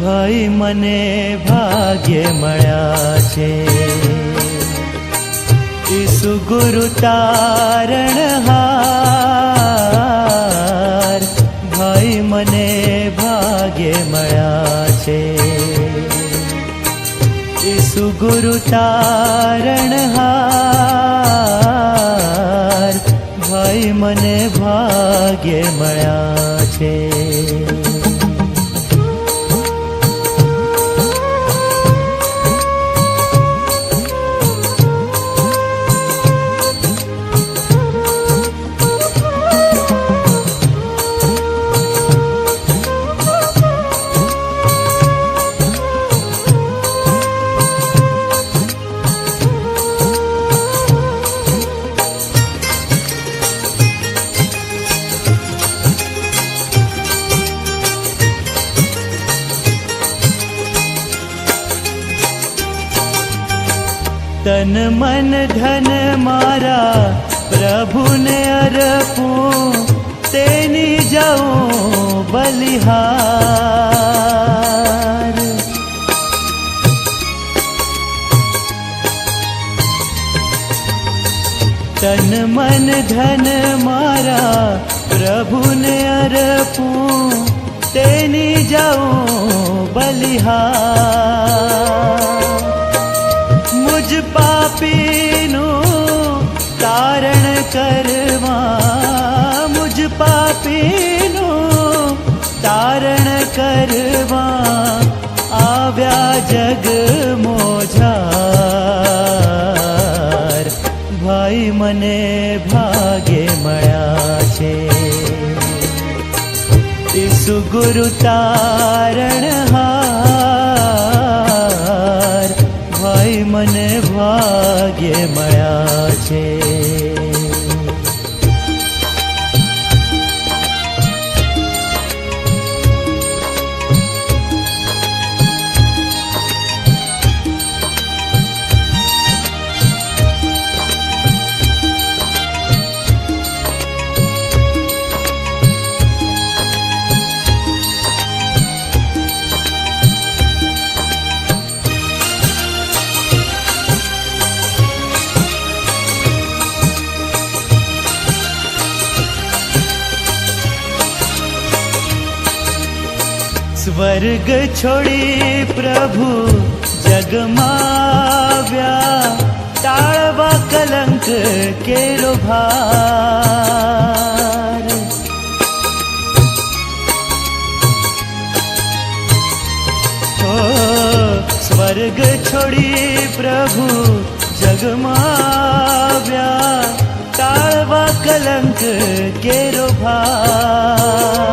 ભાઈ મને ભાગ્ય મળ્યા છે। ઈસુ ગુરુ તારણહાર, ભાઈ મને ભાગ્ય મળ્યા છે। ઈસુ ગુરુ તારણહાર, ભાઈ મને ભાગ્ય મળ્યા છે। तन मन धन मारा प्रभु ने अर्पूं, तेनी जाऊं बलिहार। तन मन धन मारा प्रभु ने अर्पूं, तेनी जाऊं बलिहार। मुझ पापीનું તારણ કરવા, મુझ પાપીનું તારણ કરવા આવ્યા જગ મોજાર। ભાઈ મને ભાગ્ય મળ્યા છે। ઈસુ ગુરુ તારણહાર, ભાઈ મને ભાગ્ય મળ્યા છે। स्वर्ग छोड़ी प्रभु जगमाव्या, टाळवा कलंक केरो भार। हो स्वर्ग छोड़ी प्रभु जगमाव्या, टाळवा कलंक केरो भार।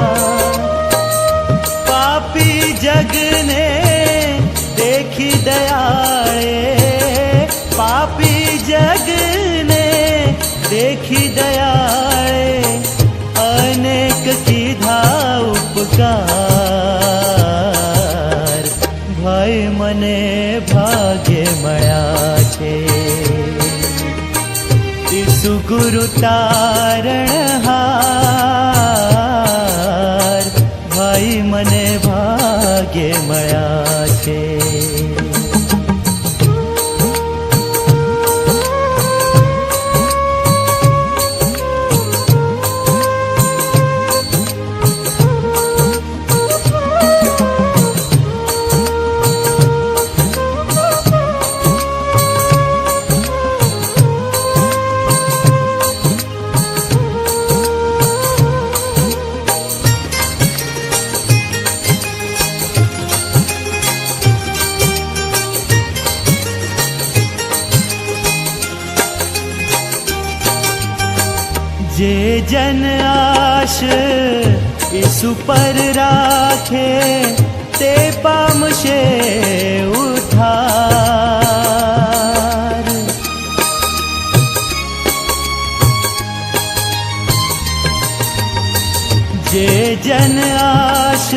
पापी जगने देखी दयाळे, पापी जगने देखी दयाळे, अनेक कीधा उपकार। भाई મને ભાગ્ય મળ્યા છે। ઈસુ ગુરુ તારણહાર, ભાઈ મને ભાગ્ય મળ્યા છે। जे जन आश ईसु पर राखे, ते पामशे उद्धार। जे जन आश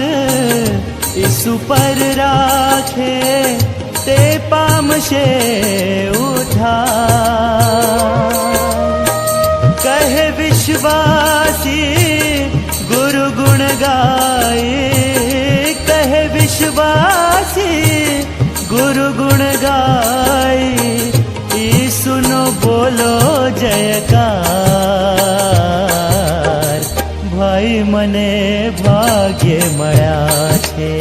ईसु पर राखे, ते पामशे उद्धार। कहे विश्वासी गुरु गुण गाए, कहे विश्व વાસી ગુરુ ગુણ ગાય ઈસુનો બોલો જયકાર ભાઈ મને ભાગ્ય મળ્યા છે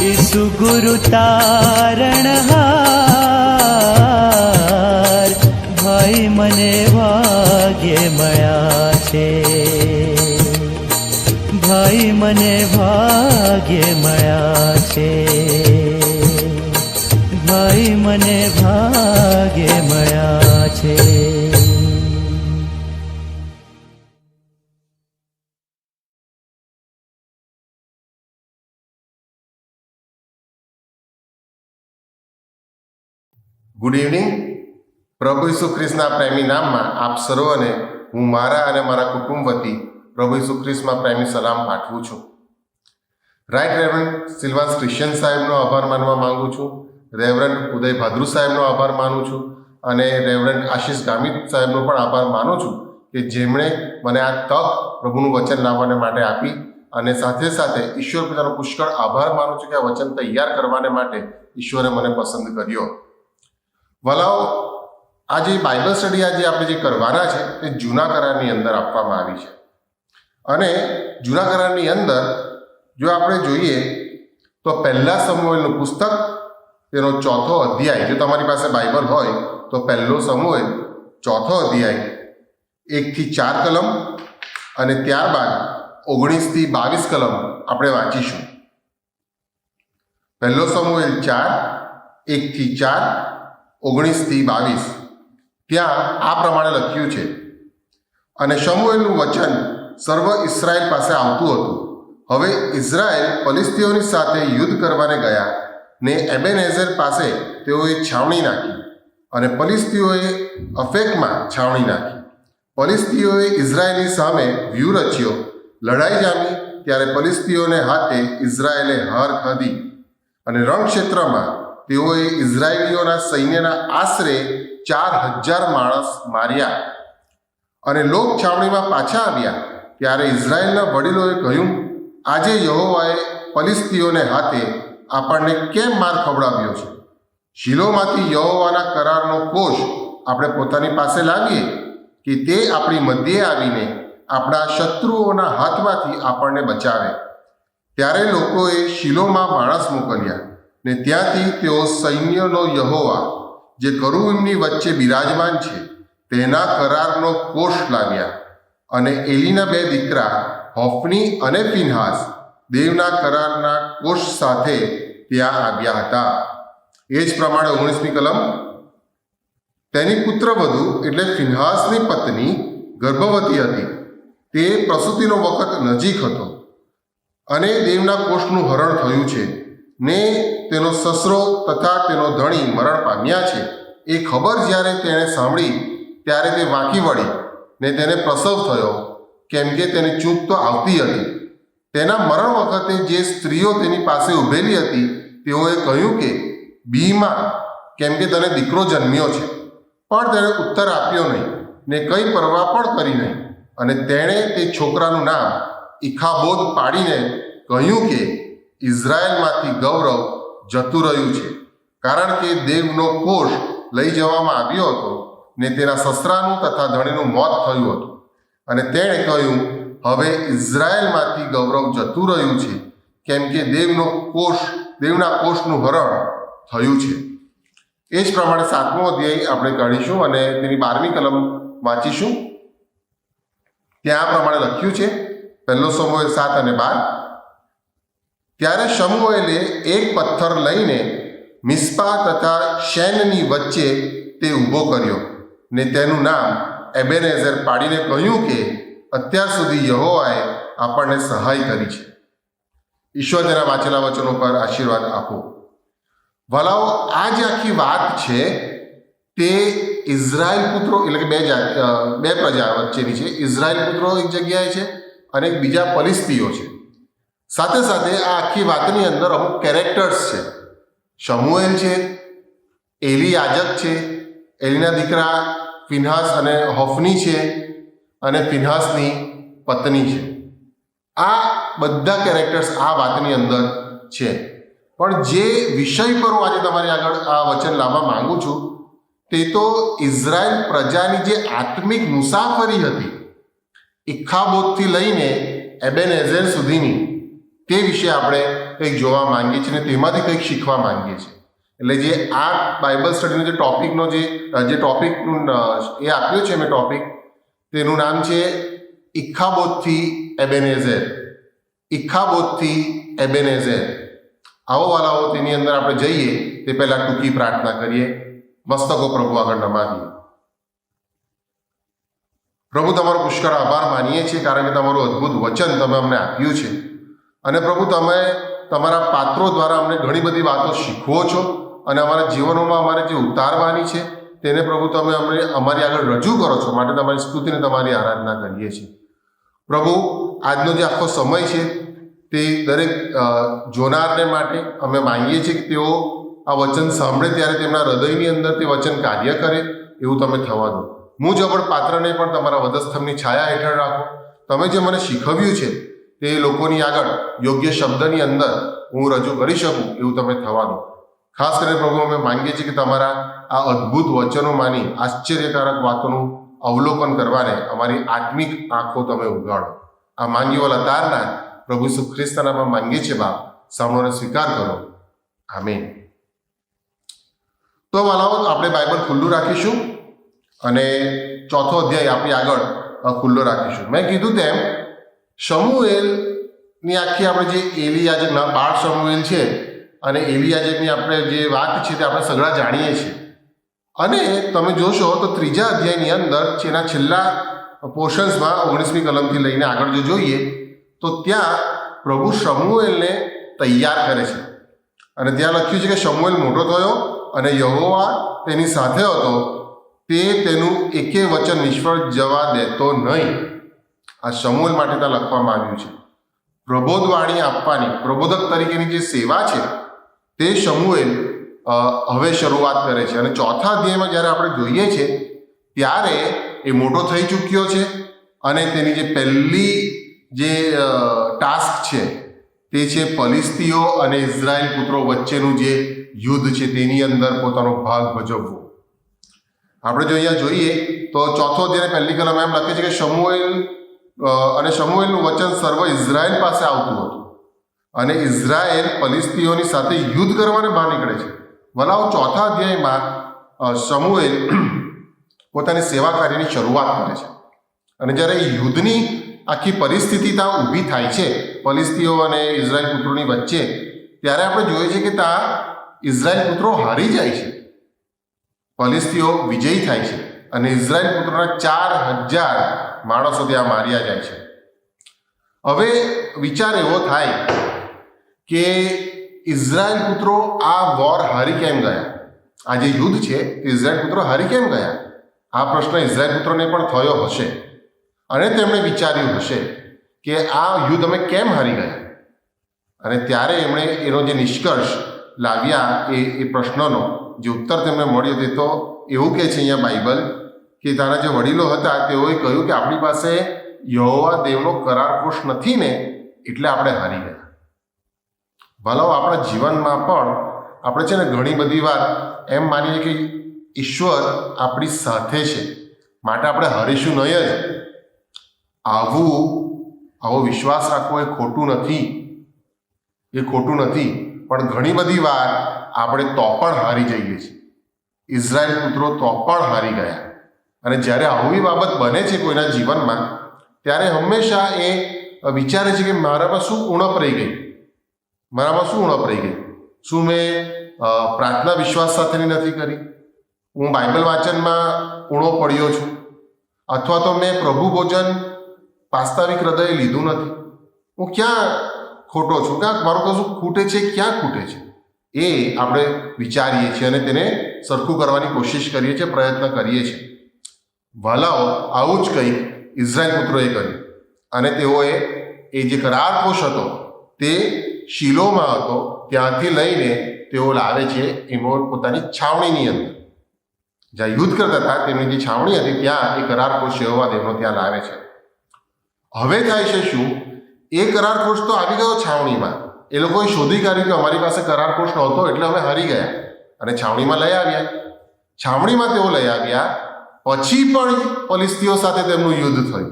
ઈસુ ગુરુ તારણહાર ભાઈ મને ભાગ્ય મળ્યા છે ભાઈ મને ભાગ્ય મળ્યા છે ભાઈ મને ભાગ્ય મળ્યા છે. Good evening. પ્રભુ ઈસુ ખ્રિસ્તના પ્રેમી નામમાં આપ સર્વને હું મારા અને મારા કુટુંબ વતી પ્રભુ ઈસુ ખ્રિસ્તમાં પ્રેમી સલામ પાઠવું છું. રાઇટ રેવરન્ડ સિલ્વાન્સ ક્રિશ્ચિયન સાહેબનો આભાર માનવા માંગુ છું. રેવરન્ડ ઉદય ભાદ્રુ સાહેબનો આભાર માનું છું અને રેવરન્ડ આશીષ ગામિત સાહેબનો પણ આભાર માનું છું કે જેમણે મને આ તક પ્રભુનું વચન લાવવાને માટે આપી અને સાથે સાથે ઈશ્વર પિતાનો પુષ્કળ આભાર માનું છું કે આ વચન તૈયાર કરવાને માટે ઈશ્વરે મને પસંદ કર્યો. વલાઓ, આજે બાઇબલ સ્ટડી આજે આપણે જે કરવાના છે તે જૂના કરારની અંદર આપવામાં આવી છે અને જૂના કરારની અંદર જો આપણે જોઈએ તો પહેલા સમુએલનું પુસ્તક તેનો 4થો અધ્યાય, જો તમારી પાસે બાઇબલ હોય તો પહેલો સમુએલ 4થો અધ્યાય 1 થી 4 કલમ અને ત્યારબાદ 19 થી 22 કલમ આપણે વાંચીશું. પહેલો સમુએલ 4 1 થી 4 19 થી 22. ત્યાં આ પ્રમાણે લખ્યું છે, અને શમુએલનું વચન સર્વ ઇસ્રાયેલ પાસે આવતું હતું. હવે ઇઝરાયેલ ફલિસ્તીઓની સાથે યુદ્ધ કરવાને ગયા ને એબેનેઝર પાસે તેઓએ છાવણી નાખી અને ફલિસ્તીઓએ અફેકમાં છાવણી નાખી. ફલિસ્તીઓએ ઇઝરાયેલની સામે વ્યૂહ રચ્યો. લડાઈ જામી ત્યારે ફલિસ્તીઓને હાથે ઇઝરાયેલે હાર ખાધી અને રણક્ષેત્રમાં તેઓએ ઇઝરાયેલીઓના સૈન્યના આશરે 4,000 માણસ માર્યા. અને લોક છાવણીમાં પાછા આવ્યા ત્યારે ઇઝરાયેલના વડીલોએ કહ્યું, આજે યહોવાએ ફલિસ્તીઓને હાથે આપણને કેમ માર ખવડાવ્યો છે? શિલોમાંથી યહોવાના કરારનો કોષ આપણે પોતાની પાસે લાવીએ કે તે આપણી મધ્યે આવીને આપણા શત્રુઓના હાથમાંથી આપણને બચાવે. ત્યારે લોકોએ શિલોમાં માણસ મોકલ્યા ને ત્યાંથી તેઓ સૈન્યનો યહોવા જે કરુબીમની વચ્ચે બિરાજમાન છે તેના કરારનો કોષ લાવ્યા. અને એલીના 2 દીકરા હોફની અને ફિનહાસ દેવના કરારના કોષ સાથે ત્યાં આવ્યા હતા. એ જ પ્રમાણે 19મી કલમ, તેની પુત્રવધુ એટલે ફિનહાસની પત્ની ગર્ભવતી હતી. તે પ્રસૂતિનો વખત નજીક હતો અને દેવના કોષનું હરણ થયું છે ને તેનો સસરો તથા તેનો ધણી મરણ પામ્યા છે. એ ખબર જ્યારે તેણે સાંભળી ત્યારે તે વાંકી વળી ને તેને પ્રસવ થયો, કેમ કે તેની ચૂંક તો આવતી હતી. તેના મરણ વખતે જે સ્ત્રીઓ તેની પાસે ઊભેલી હતી તેઓએ કહ્યું કે બીમાં, કેમ કે તને દીકરો જન્મ્યો છે. પણ તેણે ઉત્તર આપ્યો નહીં ને કંઈ પરવા પણ કરી નહીં. અને તેણે તે છોકરાનું નામ ઇખાબોદ પાડીને કહ્યું કે ઇઝરાયેલમાંથી ગૌરવ જતું રહ્યું છે, કારણ કે દેવનો કોષ લઈ જવામાં આવ્યો હતો ને તેના સસરાનું તથા ધણીનું મોત થયું હતું. અને તેણે કહ્યું, હવે ઇઝરાયેલમાંથી ગૌરવ જતું રહ્યું છે, કેમ કે દેવના કોષનું હરણ થયું છે. એ જ પ્રમાણે 7મો અધ્યાય આપણે કાઢીશું અને તેની 12મી કલમ વાંચીશું. ત્યાં આ પ્રમાણે લખ્યું છે, પહેલો સમુએલ 7 અને 12. ત્યારે શમુએલે એક પથ્થર લઈને મિસ્પા તથા શેનની વચ્ચે તે ઊભો કર્યો ને તેનું નામ એબેનેઝર પાડીને કહ્યું કે અત્યાર સુધી યહોવાએ આપણને સહાય કરી છે. ઈશ્વર તેના વાંચેલા વચનો પર આશીર્વાદ આપો. ભલાઓ, આ જે આખી વાત છે તે ઇઝરાયેલ પુત્રો એટલે કે બે પ્રજા વચ્ચેની છે. ઇઝરાયેલ પુત્રો એક જગ્યાએ છે અને એક બીજા ફલિસ્તીઓ છે. સાથે સાથે આ આખી વાતની અંદર અમુક કેરેક્ટર્સ છે. શમુએલ છે, એલી યાજક છે, એલીના દીકરા ફિનહાસ અને હોફની છે અને ફિનહાસની પત્ની છે. આ બધા કેરેક્ટર્સ આ વાતની અંદર છે. પણ જે વિષય પર હું આજે તમારી આગળ આ વચન લાવવા માંગુ છું તે તો ઇઝરાયલ પ્રજાની જે આત્મિક મુસાફરી હતી, ઇખાબોદથી લઈને એબેનેઝર સુધીની, તે વિશે આપણે કંઈક જોવા માંગીએ છીએ અને તેમાંથી કંઈક શીખવા માંગીએ છીએ. એટલે જે આ બાઇબલ સ્ટડીનો જે ટોપિકનું એ આપ્યો છે મેં ટોપિક, તેનું નામ છે ઇખાબોદથી એબેનેઝર. ઇખાબોદથી એબેનેઝર. આવો વાલાઓ, તેની અંદર આપણે જઈએ તે પહેલાં ટૂંકી પ્રાર્થના કરીએ, મસ્તકો પ્રભુ આગળ નમાવીએ. પ્રભુ, તમારો પુષ્કળ આભાર માનીએ છીએ કારણ કે તમારું અદ્ભુત વચન તમે અમને આપ્યું છે. અને પ્રભુ, તમે તમારા પાત્રો દ્વારા અમને ઘણી બધી વાતો શીખવો છો અને અમારા જીવનોમાં અમારે જે ઉતારવાની છે તેને પ્રભુ તમે અમને અમારી આગળ રજૂ કરો છો. માટે તમારી સ્તુતિને તમારી આરાધના કરીએ છીએ. પ્રભુ, આજનો જે આખો સમય છે તે દરેક જોનારને માટે અમે માંગીએ છીએ કે તેઓ આ વચન સાંભળે ત્યારે તેમના હૃદયની અંદર તે વચન કાર્ય કરે એવું તમે થવા દો. હું જબડ પાત્રને પણ તમારા વધસ્તંભની છાયા હેઠળ રાખો. તમે જે મને શીખવ્યું છે તે લોકોની આગળ યોગ્ય શબ્દની અંદર હું રજૂ કરી શકું એવું તમે થવા દો. ખાસ કરીને પ્રભુ, અમે માંગીએ છીએ કે તમારા આ અદ્ભુત વચનોમાંની આશ્ચર્યકારક વાતોનું અવલોકન કરવાને અમારી આત્મિક આંખો તમે ઉગાડો. આ માંગી વાલા તારના પ્રભુ ઈસુ ખ્રિસ્તના નામમાં માંગીએ છીએ બાપ, સાંભળોને સ્વીકાર કરો. આમીન. તો વાલાઓ, આપણે બાઇબલ ખુલ્લું રાખીશું અને 4થો અધ્યાય આપણી આગળ ખુલ્લો રાખીશું. મેં કીધું તેમ શમુએલની આખી આપણે જે એલિયાજકના બાળ શમુએલ છે અને એલિયાજકની આપણે જે વાત છે તે આપણે સગળા જાણીએ છીએ. અને તમે જોશો તો 3જા અધ્યાયની અંદર એના છેલ્લા પોર્શન્સમાં 19મી કલમથી લઈને આગળ જો જોઈએ તો ત્યાં પ્રભુ શમુએલને તૈયાર કરે છે. અને ત્યાં લખ્યું છે કે શમુએલ મોટો થયો અને યહોવા તેની સાથે હતો, તે તેનું એકે વચન નિષ્ફળ જવા દેતો નહીં. આ શમુએલ માટે ત્યાં લખવામાં આવ્યું છે. પ્રબોધવાણી આપવાની, પ્રબોધક તરીકેની જે સેવા છે તે શમુએલ હવે શરૂઆત કરે છે. અને 4થા અધ્યાયમાં જ્યારે આપણે જોઈએ છે ત્યારે એ મોટો થઈ ચૂક્યો છે અને તેની જે પહેલી જે ટાસ્ક છે તે છે ફલિસ્તીઓ અને ઇઝરાયલ પુત્રો વચ્ચેનું જે યુદ્ધ છે તેની અંદર પોતાનો ભાગ ભજવવો. આપણે જો અહીંયા જોઈએ તો 4થો અધ્યાય પહેલી કલમ એમ લખે છે કે શમુએલનું વચન સર્વ ઇઝરાયલ પાસે આવતું હતું અને ઇઝરાયલ ફલિસ્તીઓની સાથે યુદ્ધ કરવાને બહાર નીકળે છે. વલાઓ, 4થા અધ્યાયમાં શમુએલ પોતાની સેવા કાર્યની શરૂઆત કરે છે. અને જ્યારે યુદ્ધની આખી પરિસ્થિતિ ત્યાં ઊભી થાય છે ફલિસ્તીઓ અને ઇઝરાયલ પુત્રોની વચ્ચે, ત્યારે આપણે જોઈએ છીએ કે ત્યાં ઇઝરાયલ પુત્રો હારી જાય છે, ફલિસ્તીઓ વિજયી થાય છે અને ઇઝરાયલ પુત્રોના 4000 માણસો ત્યાં માર્યા જાય છે. હવે વિચાર એવો થાય કે ઇઝરાયલ પુત્રો આ વોર હારી કેમ ગયા? આ જે યુદ્ધ છે તે ઇઝરાયલ પુત્રો હારી કેમ ગયા? આ પ્રશ્ન ઇઝરાયલ પુત્રોને પણ થયો હશે અને તેમણે વિચાર્યું હશે કે આ યુદ્ધ અમે કેમ હારી ગયા. અને ત્યારે એમણે એનો જે નિષ્કર્ષ લાવ્યા એ પ્રશ્નનો જે ઉત્તર તેમને મળ્યો તે તો એવું કહે છે અહીંયા બાઇબલ કે તારા જે વડીલો હતા તેઓએ કહ્યું કે આપણી પાસે યહોવા દેવનો કરાર કોષ નથી ને એટલે આપણે હારી ગયા. ભલાઓ, આપણા જીવનમાં પણ આપણે છે ને ઘણી બધી વાર એમ માનીએ કે ઈશ્વર આપણી સાથે છે માટે આપણે હારીશું નહીં જ. આવો વિશ્વાસ રાખવો એ ખોટું નથી, પણ ઘણી બધી વાર આપણે તો પણ હારી જઈએ છીએ. ઇઝરાયલ પુત્રો તો પણ હારી ગયા. અને જ્યારે આવી બાબત બને છે કોઈના જીવનમાં ત્યારે હંમેશા એ વિચારે છે કે મારામાં શું ઉણપ રહી ગઈ. શું મેં પ્રાર્થના વિશ્વાસ સાથેની નથી કરી? હું બાઇબલ વાંચનમાં ઊણો પડ્યો છું? અથવા તો મેં પ્રભુ ભોજન વાસ્તવિક હૃદયે લીધું નથી? હું ક્યાં ખોટો છું? ક્યાં મારું કશું ખૂટે છે? ક્યાં ખૂટે છે? એ આપણે વિચારીએ છીએ અને તેને સરખું કરવાની કોશિશ કરીએ છીએ, પ્રયત્ન કરીએ છીએ. વાલાઓ, આવું જ કંઈક ઇઝરાયલ પુત્રોએ કર્યું અને તેઓએ એ જે કરારકોશ હતો તે શિલોમાં હતો, ત્યાંથી લઈને તેઓ લાવે છે એમાં પોતાની છાવણીની અંદર. જ્યાં યુદ્ધ કરતા હતા તેમની જે છાવણી હતી ત્યાં એ કરારકોશ યહોવા દેવનો ત્યાં લાવે છે. હવે થાય છે શું એ કરારકોશ તો આવી ગયો છાવણીમાં. એ લોકોએ શોધી કાઢ્યું કે અમારી પાસે કરારકોશ નહોતો એટલે અમે હારી ગયા અને છાવણીમાં લઈ આવ્યા. છાવણીમાં તેઓ લઈ આવ્યા પછી પણ ફલિસ્તીઓ સાથે તેમનું યુદ્ધ થયું.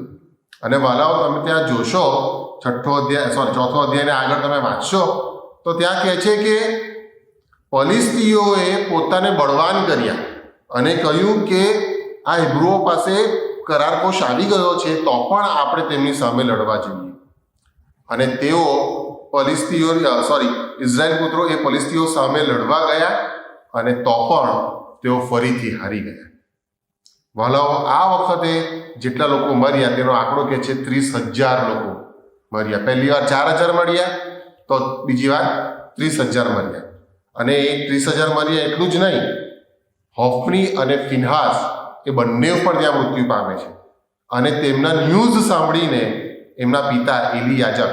અને વાલાઓ, તમે ત્યાં જોશો ચોથો અધ્યાયને આગળ તમે વાંચશો તો ત્યાં કહે છે કે ફલિસ્તીઓએ પોતાને બળવાન કર્યા અને કહ્યું કે આ હિબ્રુઓ પાસે કરારકોશ આવી ગયો છે તો પણ આપણે તેમની સામે લડવા જોઈએ. અને તેઓ ઇઝરાયલ પુત્રો એ ફલિસ્તીઓ સામે લડવા ગયા અને તો પણ તેઓ ફરીથી હારી ગયા. વાલાઓ, આ વખતે જેટલા લોકો મર્યા તેનો આંકડો કે છે 30,000 લોકો મર્યા. પહેલી વાર 4,000 મળ્યા તો બીજી વાર 30,000 મર્યા. અને એ 30,000 મર્યા એટલું જ નહીં, હોફની અને ફિનહાસ એ બંને પણ ત્યાં મૃત્યુ પામે છે. અને તેમના ન્યૂઝ સાંભળીને એમના પિતા એલી યાજક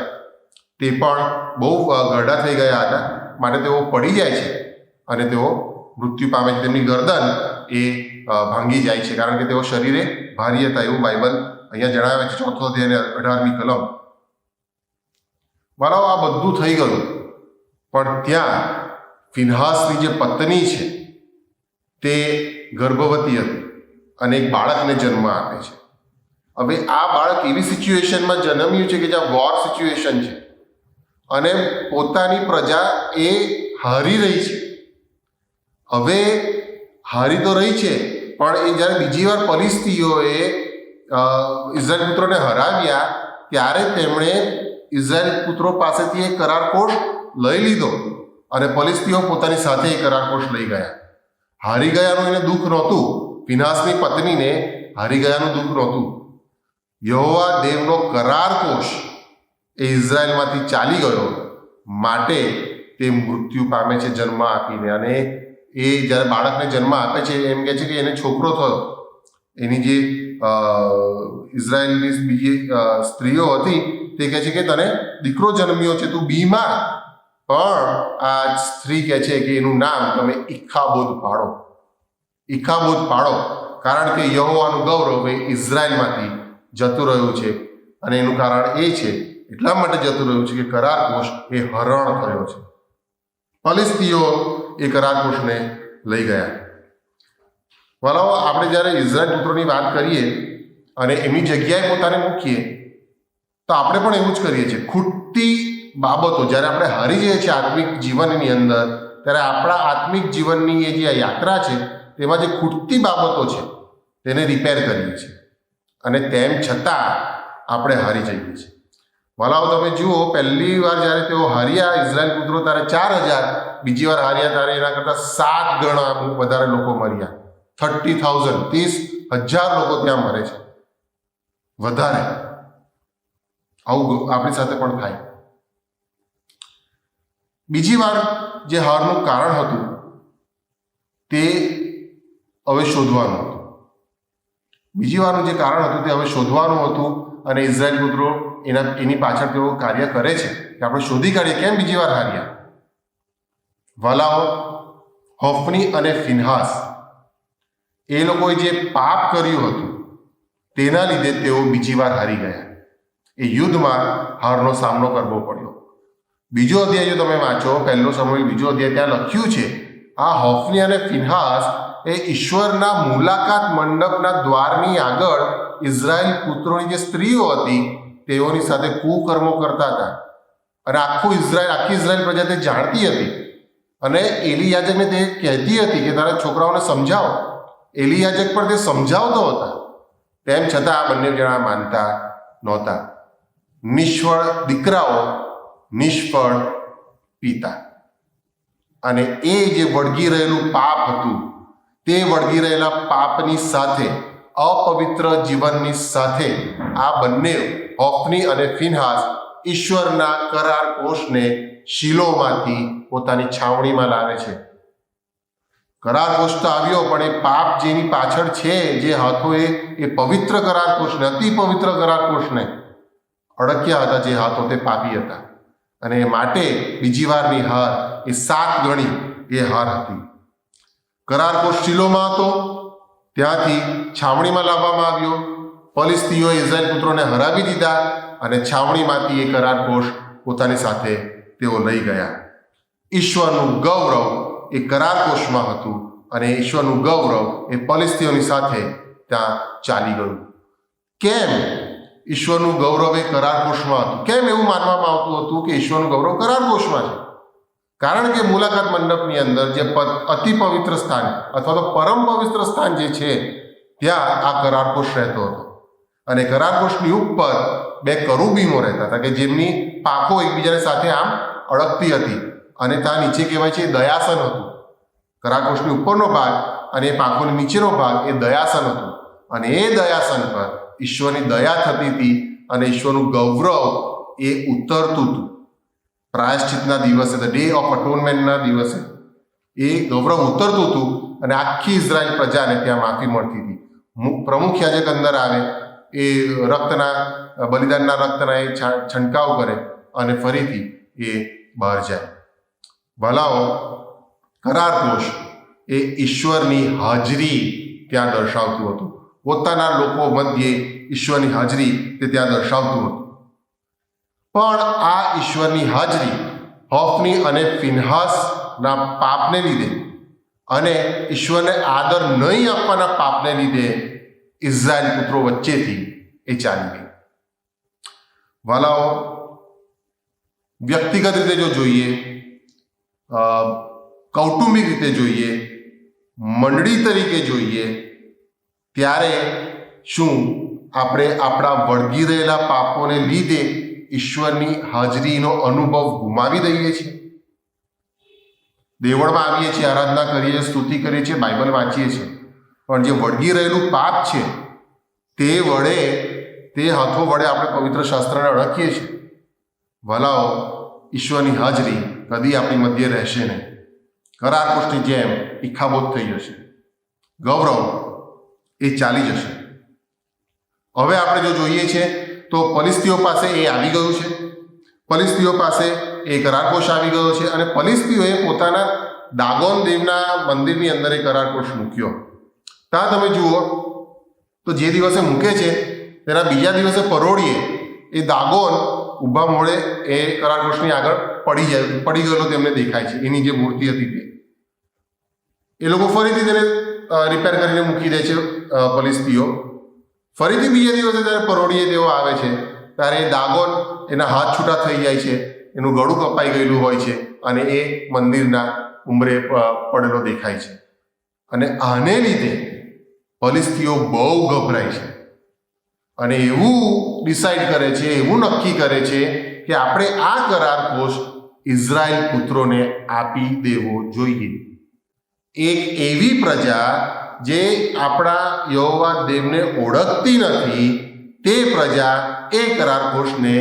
તે પણ બહુ ગરડા થઈ ગયા હતા, માટે તેઓ પડી જાય છે અને તેઓ મૃત્યુ પામે છે. તેમની ગરદન એ ભાંગી જાય છે કારણ કે તેઓ શરીરે ભારી હતા, એવું બાઇબલ અહીંયા જણાવે છે 4 અધ્યાય 18મી કલમ. વાલાઓ, આ બધું થઈ ગયું પણ ત્યાં ફિનહાસની જે પત્ની છે તે ગર્ભવતી હતી અને એક બાળકને જન્મ આપે છે. હવે આ બાળક એવી સિચ્યુએશનમાં જન્મ્યું છે કે જ્યાં વોર સિચ્યુએશન છે અને પોતાની પ્રજા એ હારી રહી છે. હવે હારી તો રહી છે પણ એ જ્યારે બીજી વાર ફલિસ્તીઓએ ઇઝરાયલ પુત્રોને હરાવ્યા ત્યારે તેમણે ઇઝરાયલ પુત્રો પાસેથી એક કરારકોશ લઈ લીધો અને ફલિસ્તીઓ પોતાની સાથે એ કરારકોશ લઈ ગયા. હારી ગયાનું એને દુઃખ નહોતું, ફિનહાસની પત્નીને હારી ગયાનું દુઃખ નહોતું. યહોવા દેવનો કરારકોશ એ ઇઝરાયલમાંથી ચાલી ગયો માટે તે મૃત્યુ પામે છે જન્મ આપીને. અને એ જ્યારે બાળકને જન્મ આપે છે એમ કહે છે કે એને છોકરો થયો. એની જે ઇઝરાયલની બીજી સ્ત્રીઓ હતી તે કહે છે કે તને દીકરો જન્મ્યો છે, તું બીમાર. પણ આ સ્ત્રી કહે છે કે એનું નામ તમે ઇખાબોદ પાડો, કારણ કે યહોવાનું ગૌરવ એ ઇઝરાયલમાંથી જતું રહ્યું છે. અને એનું કારણ એ છે, એટલા માટે જતું રહ્યું છે કે કરારકોશ એ હરણ થયો છે. ફલિસ્તીઓ એ કરારકોશને લઈ ગયા. વાલાઓ, આપણે જ્યારે ઇઝરાયલ પુત્રોની વાત કરીએ અને એમની જગ્યાએ પોતાને મૂકીએ તો આપણે પણ એવું જ કરીએ છીએ. ખૂટતી બાબતો જ્યારે આપણે હારી જઈએ છીએ આત્મિક જીવનની અંદર, ત્યારે આપણા આત્મિક જીવનની એ જે યાત્રા છે તેમાં જે ખૂટતી બાબતો છે તેને રિપેર કરીએ છીએ અને તેમ છતાં આપણે હારી જઈએ છીએ. વાલાઓ, તમે જુઓ, પહેલી વાર જ્યારે તેઓ હાર્યા ઇઝરાયલ પુત્રો ત્યારે 4,000, બીજી વાર હાર્યા ત્યારે એના કરતાં 7 ગણા વધારે લોકો મર્યા. 30,000 લોકો ત્યાં મરે છે વધારે. આવું આપણી સાથે પણ થાય. બીજી વાર જે હારનું કારણ હતું તે હવે શોધવાનું હતું. બીજી વારનું જે કારણ હતું તે હવે શોધવાનું હતું અને ઇઝરાયલ પુત્રો એની પાછળ તેઓ કાર્ય કરે છે કે આપણે શોધી કાઢીએ કેમ બીજી વાર હાર્યા. વાલાઓ, હોફની અને ફિનહાસ એ લોકોએ જે પાપ કર્યું હતું તેના લીધે તેઓ બીજી વાર હારી ગયા. એ યુદ્ધમાં હારનો સામનો કરવો પડ્યો. બીજો અધ્યાય જો તમે વાંચો, 1 સમુએલ 2 અધ્યાય, ત્યાં લખ્યું છે આ હોફની અને ફિનહાસ એ ઈશ્વરના મુલાકાત મંડપના દ્વારની આગળ ઇઝરાયલ પુત્રોની જે સ્ત્રીઓ હતી તેઓની સાથે કુકર્મો કરતા હતા. અને આખી ઇઝરાયલ પ્રજા તે જાણતી હતી અને એલી યાજકને તે કહેતી હતી કે તારા છોકરાઓને સમજાવો. એલી યાજક પણ તે સમજાવતો હતા, તેમ છતાં આ બંને જણા માનતા નહોતા. નિષ્ફળ દીકરાઓ, નિષ્ફળ પિતા. અને એ જે વળગી રહેલું પાપ હતું તે વળગી રહેલા પાપની સાથે અપવિત્ર જીવનની સાથે આ બંને હોફની અને ફિનહાસ ઈશ્વરના કરારકોશને શિલોમાંથી પોતાની છાવણીમાં લાવે છે. કરારકોશ તો આવ્યો પણ એ પાપ જેની પાછળ છે, જે હાથોએ એ પવિત્ર કરારકોશને, અતિ પવિત્ર કરારકોશને અડક્યા હતા, જે હાથો તે પાપી હતા. અને માટે બીજી વારની હાર એ 7 ગણી એ હાર હતી. કરારકોશ શિલોમાં હતો, ત્યાંથી છાવણીમાં લાવવામાં આવ્યો. ફલિસ્તીઓએ ઇઝરાયલ પુત્રોને હરાવી દીધા અને છાવણીમાંથી એ કરાર કોષ પોતાની સાથે તેઓ લઈ ગયા. ઈશ્વરનું ગૌરવ એ કરાર કોષમાં હતું અને ઈશ્વરનું ગૌરવ એ ફલિસ્તીઓની સાથે ત્યાં ચાલી ગયું. કેમ ઈશ્વરનું ગૌરવ એ કરાર કોષમાં હતું? કેમ એવું માનવામાં આવતું હતું કે ઈશ્વરનું ગૌરવ કરાર કોષમાં છે? કારણ કે મુલાકાત મંડપની અંદર જે અતિ પવિત્ર સ્થાન અથવા તો પરમ પવિત્ર સ્થાન જે છે ત્યાં આ કરાર કોષ રહેતો હતો. અને કરાર કોષની ઉપર બે કરુબીમો રહેતા હતા કે જેમની પાંખો એકબીજાની સાથે આમ અડકતી હતી અને ત્યાં નીચે કહેવાય છે દયાસન હતું. કરાર કોષની ઉપરનો ભાગ અને એ પાંખોની નીચેનો ભાગ એ દયાસન હતું અને એ દયાસન પર ઈશ્વરની દયા થતી હતી અને ઈશ્વરનું ગૌરવ એ ઉતરતું હતું. પ્રાયશ્ચિતના દિવસે, ધ ડે ઓફ અટોનમેન્ટના દિવસે એ ગૌરવ ઉતરતું હતું અને આખી ઇઝરાયલ પ્રજાને ત્યાં માફી મળતી હતી. પ્રમુખ યાજક અંદર આવે, એ રક્તના બલિદાનના રક્તના એ છંટકાવ કરે અને ફરીથી એ બહાર જાય. ભલાઓ, કરાર કોષ એ ઈશ્વરની હાજરી ત્યાં દર્શાવતું હતું. પોતાના લોકો મધ્યે ઈશ્વરની હાજરી તે ત્યાં દર્શાવતું હતું. પણ આ ઈશ્વરની હાજરી હોફની અને ફિનહાસના પાપને લીધે અને ઈશ્વરને આદર નહીં આપવાના પાપને લીધે ઇઝરાયલ પુત્રો વચ્ચેથી એ ચાલી ગઈ. વાલાઓ, વ્યક્તિગત રીતે જો જોઈએ, કૌટુંબિક રીતે જોઈએ, મંડળી તરીકે જોઈએ, ત્યારે શું આપણે આપણા વળગી રહેલા પાપોને લીધે ઈશ્વરની હાજરીનો અનુભવ ગુમાવી દઈએ છીએ? દેવળમાં આવીએ છીએ, આરાધના કરીએ છીએ, સ્તુતિ કરીએ છીએ, બાઇબલ વાંચીએ છીએ, પણ જે વળગી રહેલું પાપ છે તે હાથો વડે આપણે પવિત્ર શાસ્ત્રને અડકીએ છીએ. ભલાઓ, ઈશ્વરની હાજરી કદી આપણી મધ્યે રહેશે નહીં. કરાર કોષની જેમ ઇખાબોધ થઈ જશે. ગૌરવ એ ચાલી જશે. હવે આપણે જો જોઈએ છે તો ફલિસ્તીઓ પાસે એ આવી ગયું છે. ફલિસ્તીઓ પાસે એ કરાર કોષ આવી ગયો છે અને ફલિસ્તીઓએ પોતાના દાગોન દેવના મંદિરની અંદર એ કરાર કોષ મૂક્યો. ત્યાં તમે જુઓ તો જે દિવસે મૂકે છે તેના બીજા દિવસે પરોળીએ એ દાગોન ઊભા મોડે એ કરાર કોષની આગળ પડી ગયેલો તેમને દેખાય છે. એની જે મૂર્તિ હતી તે એ લોકો ફરીથી તેને રિપેર કરીને મૂકી દે છે. ફલિસ્તીઓ ફરીથી બીજા દિવસે જ્યારે પરોળીએ તેઓ આવે છે ત્યારે એ દાગોન એના હાથ છૂટા થઈ જાય છે, એનું ગળું કપાઈ ગયેલું હોય છે અને એ મંદિરના ઉંબરે પડેલો દેખાય છે. અને આને લીધે ફલિસ્તીઓ બહુ ગભરાય છે અને એવું ડિસાઈડ કરે છે, એવું નક્કી કરે છે કે આપણે આ કરાર કોષ ઇઝરાયલ પુત્રોને આપી દેવો જોઈએ. એક એવી પ્રજા જે આપણા યહોવા દેવને ઓળખતી નથી, તે પ્રજા એ કરાર કોષને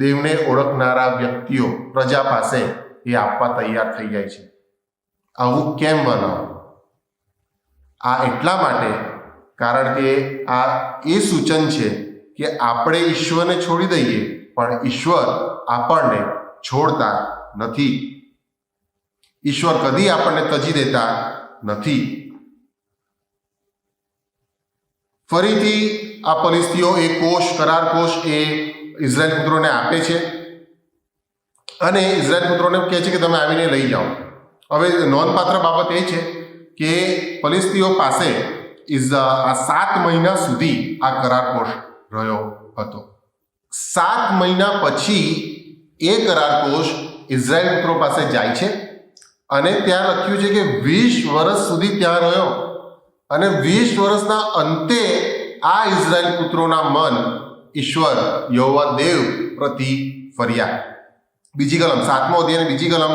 દેવને ઓળખનારા વ્યક્તિઓ, પ્રજા પાસે એ આપવા તૈયાર થઈ જાય છે. આવું કેમ બનાવો? આ એટલા માટે કારણ કે આ એ સૂચન છે કે આપણે ઈશ્વરને છોડી દઈએ પણ ઈશ્વર આપણને છોડતા નથી. ઈશ્વર કદી આપણને તજી દેતા નથી. ફરીથી આ ફલિસ્તીઓ એ કરાર કોષ એ ઇઝરાયલ પુત્રોને આપે છે અને ઇઝરાયલ પુત્રોને કહે છે કે તમે આવીને લઈ જાઓ. હવે નોંધપાત્ર બાબત એ છે કે ફલિસ્તીઓ પાસે આ 7 મહિના સુધી આ કરાર કોષ રહ્યો હતો. 7 મહિના પછી એ કરાર કોષ ઇઝરાયલ પુત્રો પાસે જાય છે અને ત્યાં લખ્યું છે કે 20 વર્ષ સુધી ત્યાં રહ્યો અને 20 વર્ષના અંતે આ ઇઝરાયલ પુત્રોના મન ઈશ્વર યહોવા દેવ પ્રતિ ફર્યા. બીજી કલમ 7મો અધ્યાયની બીજી કલમ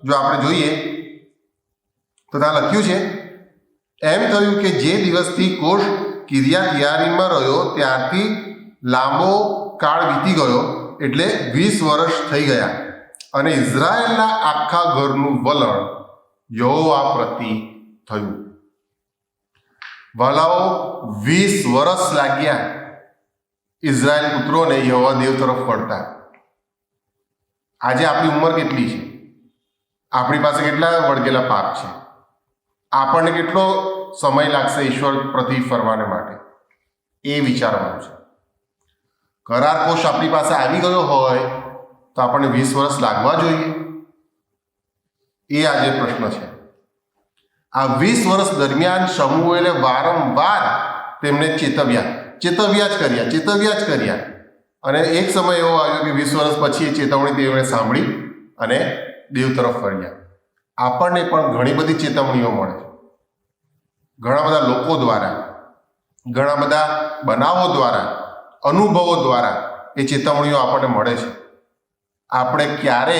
જો આપણે જોઈએ તો ત્યાં લખ્યું છે, એમ થયું કે જે દિવસથી કોષ કિર્યાત યારીમમાં રહ્યો ત્યારથી લાંબો કાળ વીતી ગયો, એટલે 20 વર્ષ થઈ ગયા અને ઇઝરાયલના આખા ઘરનું વલણ યહોવા પ્રતિ થયું. વાલાઓ, 20 વર્ષ લાગ્યા ઇઝરાયલ પુત્રોને યહોવા દેવ તરફ વળતા. આજે આપણી ઉંમર કેટલી છે? આપણી પાસે કેટલા વળગેલા પાપ છે? આપણને કેટલો સમય લાગશે ઈશ્વર પ્રતિ ફરવાને માટે? એ વિચારવાનું છે. કરાર કોષ આપણી પાસે આવી ગયો હોય તો આપણને 20 વર્ષ લાગવા જોઈએ? એ આજે પ્રશ્ન છે. આ 20 વર્ષ દરમિયાન શમુએલે વારંવાર તેમને ચેતવ્યા જ કર્યા અને એક સમય એવો આવ્યો કે 20 વર્ષ પછી એ ચેતવણી તેઓએ સાંભળી અને દેવ તરફ ફર્યા. આપણને પણ ઘણી બધી ચેતવણીઓ મળે છે, ઘણા બધા લોકો દ્વારા, ઘણા બધા બનાવો દ્વારા, અનુભવો દ્વારા એ ચેતવણીઓ આપણને મળે છે. આપણે ક્યારે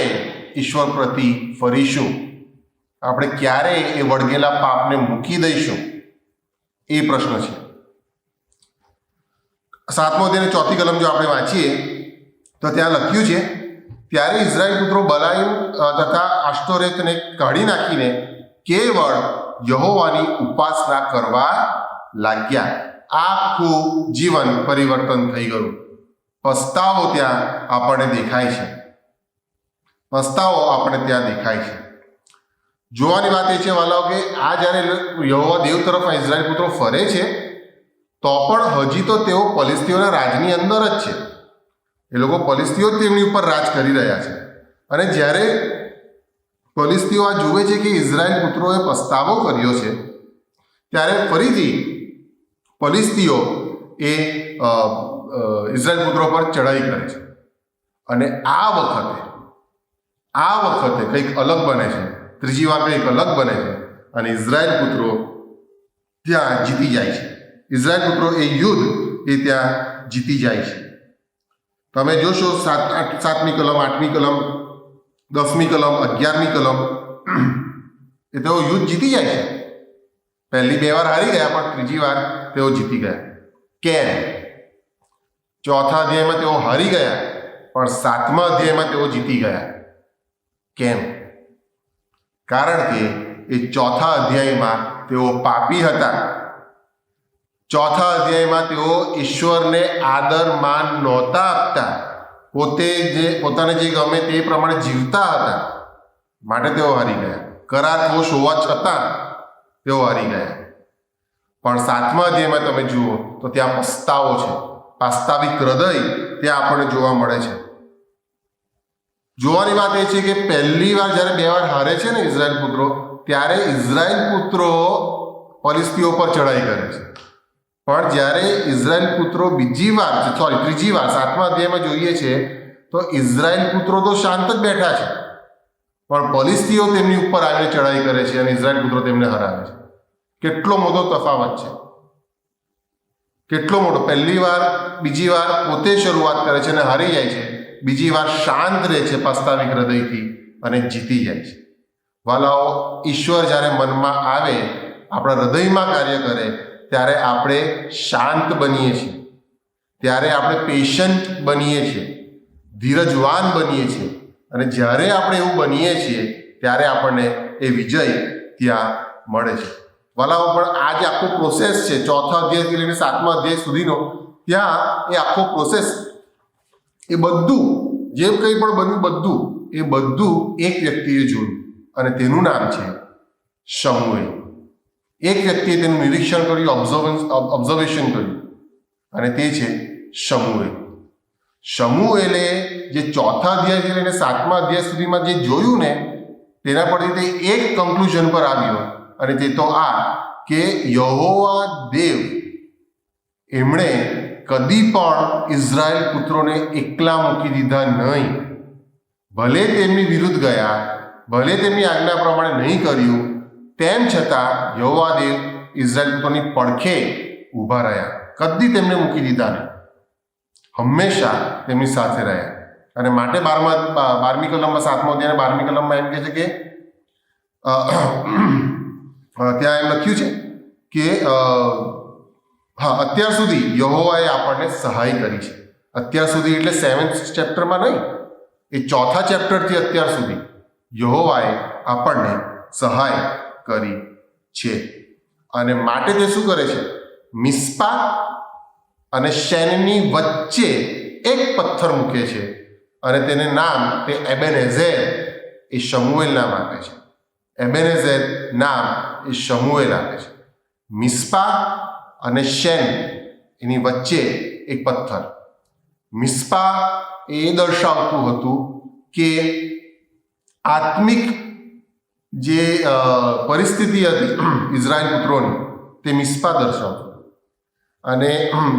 ઈશ્વર પ્રતિ ફરીશું? આપણે ક્યારે એ વળગેલા પાપને મૂકી દઈશું? એ પ્રશ્ન છે. 7મો અધ્યાયની 4મી કલમ જો આપણે વાંચીએ તો ત્યાં લખ્યું છે, ત્યારે ઇઝરાયલ પુત્રો બલાઈમ તથા આશ્તોરેતને કાઢી નાખીને કેવળ યહોવાની ઉપાસના કરવા લાગ્યા. આખું જીવન પરિવર્તન થઈ ગયું. પસ્તાવો ત્યાં આપણને દેખાય છે. જોવાની વાત એ છે વાલાઓ કે આ જ્યારે યહોવા દેવ તરફ ઇઝરાયલ પુત્રો ફરે છે તો પણ હજી તો તેઓ પલિસ્તીઓના રાજની અંદર જ છે. એ લોકો પલિસ્તીઓ જ તેમની ઉપર રાજ કરી રહ્યા છે. અને જ્યારે પલિસ્તીઓ આ જુએ છે કે ઇઝરાયલ પુત્રોએ પસ્તાવો કર્યો છે ત્યારે ફરીથી પલિસ્તીઓ એ ઇઝરાયલ પુત્રો પર ચડાઈ કરે છે. અને આ વખતે કંઈક અલગ બને છે. ત્રીજી વાર કંઈક અલગ બને છે અને ઇઝરાયલ પુત્રો ત્યાં જીતી જાય છે. ઇઝરાયલ પુત્રો એ યુદ્ધ એ ત્યાં જીતી જાય છે. તમે જોશો 7મી કલમ, 8મી કલમ, 10મી કલમ, 11મી કલમ, એ તેઓ યુદ્ધ જીતી જાય છે. પહેલી 2 વાર હારી ગયા પણ ત્રીજી વાર તેઓ જીતી ગયા. કેમ? 4થા અધ્યાયમાં તેઓ હારી ગયા પણ 7મા અધ્યાયમાં તેઓ જીતી ગયા. કેમ? કારણ કે એ 4થા અધ્યાયમાં તેઓ પાપી હતા. 4થા અધ્યાયમાં તેઓ ઈશ્વરને આદર માન નહોતા આપતા. પોતાને જે ગમે તે પ્રમાણે જીવતા હતા, માટે તેઓ હારી ગયા. કરાર કોષ હોવા છતાં તેઓ હારી ગયા. પણ 7મા અધ્યાયમાં તમે જુઓ તો ત્યાં પસ્તાવો છે. વાસ્તવિક હૃદય ત્યાં આપણને જોવા મળે છે. જોવાની વાત એ છે કે પહેલી વાર જ્યારે 2 વાર હારે છે ને ઇઝરાયલ પુત્રો, ત્યારે ઇઝરાયલ પુત્રો પલિસ્તીઓ પર ચડાઈ કરે છે. પણ જ્યારે ઇઝરાયલ પુત્રો ત્રીજી વાર 7મા અધ્યાયમાં જોઈએ છે તો ઇઝરાયલ પુત્રો તો શાંત જ બેઠા છે પણ પલિસ્તીઓ તેમની ઉપર આવીને ચડાઈ કરે છે અને ઇઝરાયલ પુત્રો તેમને હરાવે છે. કેટલો મોટો તફાવત છે! કેટલો મોટો! પહેલી વાર, બીજી વાર પોતે શરૂઆત કરે છે અને હારી જાય છે. બીજી વાર શાંત રહે છે પસ્તાવિક હૃદયથી અને જીતી જાય છે. વાલાઓ, ઈશ્વર જ્યારે મનમાં આવે, આપણા હૃદયમાં કાર્ય કરે, ત્યારે આપણે શાંત બનીએ છીએ, ત્યારે આપણે પેશન્ટ બનીએ છીએ, ધીરજવાન બનીએ છીએ. અને જ્યારે આપણે એવું બનીએ છીએ ત્યારે આપણને એ વિજય ત્યાં મળે છે. વાલાઓ, પણ આ જે આખો પ્રોસેસ છે 4થા અધ્યાયથી લઈને 7મા અધ્યાય સુધીનો, ત્યાં એ આખો પ્રોસેસ, એ બધું જે કંઈ પણ બન્યું એ બધું એક વ્યક્તિએ જોયું અને તેનું નામ છે શમુએલ. એક વ્યક્તિએ તેનું નિરીક્ષણ કર્યું, ઓબ્ઝર્વેશન કર્યું અને તે છે શમુએલ. શમુએલે જે 4થા અધ્યાયથી લઈને 7મા અધ્યાય સુધીમાં જે જોયું ને તેના પરથી તે એક કન્ક્લુઝન પર આવ્યો અને તે તો આ કે યહોવા દેવ એમણે કદી પણ ઇઝરાયલ પુત્રોને એકલા મૂકી દીધા નહીં. ભલે તેમની વિરુદ્ધ ગયા, ભલે તેમની આજ્ઞા પ્રમાણે નહીં કર્યું, તેમ છતાં યહોવા દેવ ઇઝરાયલ પુત્રોની પડખે ઊભા રહ્યા. કદી તેમને મૂકી દીધા નહીં, હંમેશા તેમની સાથે રહ્યા. અને માટે 12મી કલમમાં 7મો અધ્યાય 12મી કલમમાં એમ કહે છે કે ત્યાં એમ લખ્યું છે કે અત્યાર સુધી યહોવાએ આપણને સહાય કરી છે. અત્યાર સુધી એટલે 7th ચેપ્ટરમાં નહીં, એ 4થા ચેપ્ટરથી અત્યાર સુધી યહોવાએ આપણને સહાય કરી છે. અને માટે તે શું કરે છે? મિસ્પા અને શેનની વચ્ચે એક પથ્થર મૂકે છે અને તેને નામ તે એબેનેઝેર એ શમુએલ નામ આપે છે. એબેનેઝેર નામ એ શમુએલ આપે છે. મિસ્પા અને શેન એની વચ્ચે એક પથ્થર. મિસ્પા એ દર્શાવતું હતું કે આત્મિક જે પરિસ્થિતિ હતી ઇઝરાયલ પુત્રોની તે મિસ્પા દર્શાવતું અને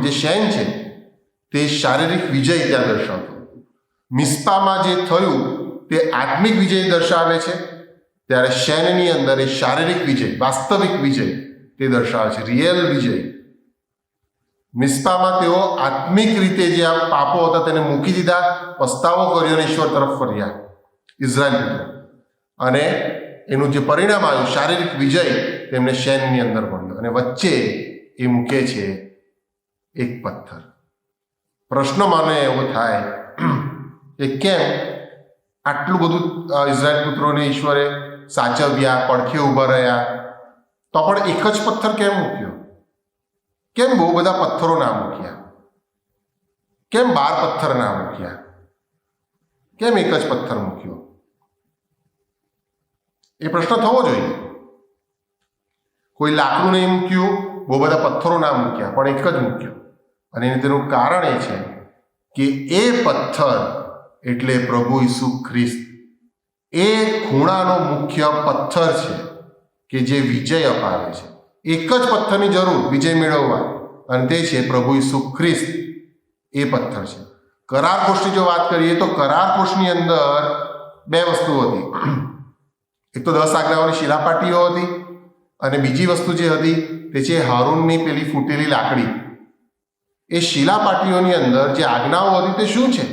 જે શેન છે તે શારીરિક વિજય ત્યાં દર્શાવતું. મિસ્પામાં જે થયું તે આત્મિક વિજય દર્શાવે છે, ત્યારે શેનની અંદર એ શારીરિક વિજય, વાસ્તવિક વિજય તે દર્શાવે છે, રિયલ વિજય. મિસ્પામાં તેઓ આત્મિક રીતે જે આ પાપો હતા તેને મૂકી દીધા, પસ્તાવો કર્યો અને ઈશ્વર તરફ ફર્યા ઇઝરાયલ પુત્રો, અને એનું જે પરિણામ આવ્યું શારીરિક વિજય તેમને શેનની અંદર મળ્યો. અને વચ્ચે એ મૂકે છે એક પથ્થર. પ્રશ્ન મને એવો થાય કે કેમ આટલું બધું ઇઝરાયલ પુત્રોને ઈશ્વરે સાચવ્યા, પડખે ઊભા રહ્યા, તો પણ એક જ પથ્થર કેમ મૂક્યો? કેમ બહુ બધા પથ્થરો ના મૂક્યા? કેમ 12 પથ્થર ના મૂક્યા? કેમ એક જ પથ્થર મૂક્યો? એ પ્રશ્ન થવો જોઈએ. કોઈ લાકડું નહીં મૂક્યું, બહુ બધા પથ્થરો ના મૂક્યા, પણ એક જ મૂક્યો. અને તેનું કારણ એ છે કે એ પથ્થર એટલે પ્રભુ ઈસુ ખ્રિસ્ત એ ખૂણાનો મુખ્ય પથ્થર છે કે જે વિજય અપાવે છે. એક જ પથ્થરની જરૂર વિજય મેળવવા, અને તે છે પ્રભુ ઈસુ ખ્રિસ્ત. એ પથ્થર છે. કરાર કોષની જો વાત કરીએ તો કરાર કોષની અંદર 2 વસ્તુઓ હતી. એક તો 10 આજ્ઞાઓની શિલાપાટીઓ હતી, અને બીજી વસ્તુ જે હતી તે છે હારૂનની પેલી ફૂટેલી લાકડી. એ શિલાપાટીઓની અંદર જે આજ્ઞાઓ હતી તે શું છે?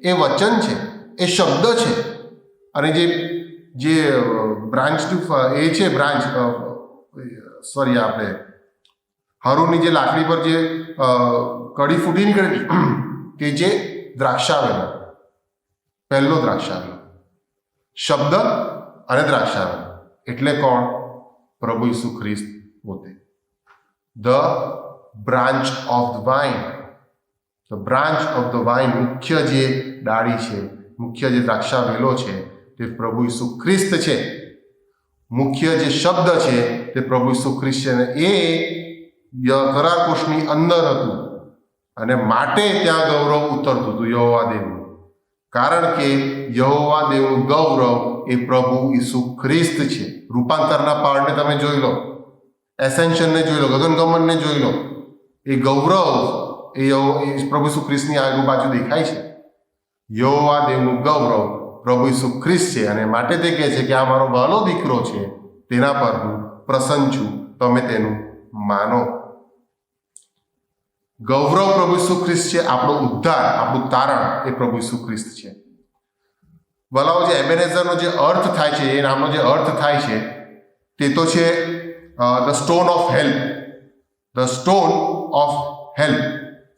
એ વચન છે, એ શબ્દ છે. અને જે બ્રાન્ચ એ છે આપણે હારૂનની જે લાકડી પર જે કડી ફૂટી નીકળેલી તે જે દ્રાક્ષાવેલો, પહેલો દ્રાક્ષાવેલો, શબ્દ અને દ્રાક્ષાવેલો એટલે કોણ? પ્રભુ ઈસુ ખ્રિસ્ત પોતે. The branch of the wine. The branch of the wine, મુખ્ય જે ડાળી છે, મુખ્ય જે દ્રાક્ષાવેલો છે તે પ્રભુ ઈસુ ખ્રિસ્ત છે. મુખ્ય જે શબ્દ છે તે પ્રભુ ઈસુ ખ્રિસ્ત છે. અને એ કરાર કોષની અંદર હતું, અને માટે ત્યાં ગૌરવ ઉતરતું હતું યહોવા દેવનું. કારણ કે યહોવા દેવનું ગૌરવ એ પ્રભુ ઈસુ ખ્રિસ્ત છે. રૂપાંતરના પાઠને તમે જોઈ લો, એસેન્શનને જોઈ લો, ગગનગમનને જોઈ લો. એ ગૌરવ એ પ્રભુ ઈસુ ખ્રિસ્તની આજુબાજુ દેખાય છે. યહોવા દેવનું ગૌરવ પ્રભુ ઈસુ ખ્રિસ્ત છે, અને માટે તે કહે છે કે આ મારો વહાલો દીકરો છે, તેના પર હું પ્રસન્ન છું, તમે તેનું માનો. ગૌરવ પ્રભુ ઈસુ ખ્રિસ્ત છે. આપણો ઉદ્ધાર, આપણું તારણ એ પ્રભુ ઈસુ ખ્રિસ્ત છે. વલાઓ, જે એબેનેઝરનો જે અર્થ થાય છે, એ નામનો જે અર્થ થાય છે તે તો છે the stone of help. The stone of help,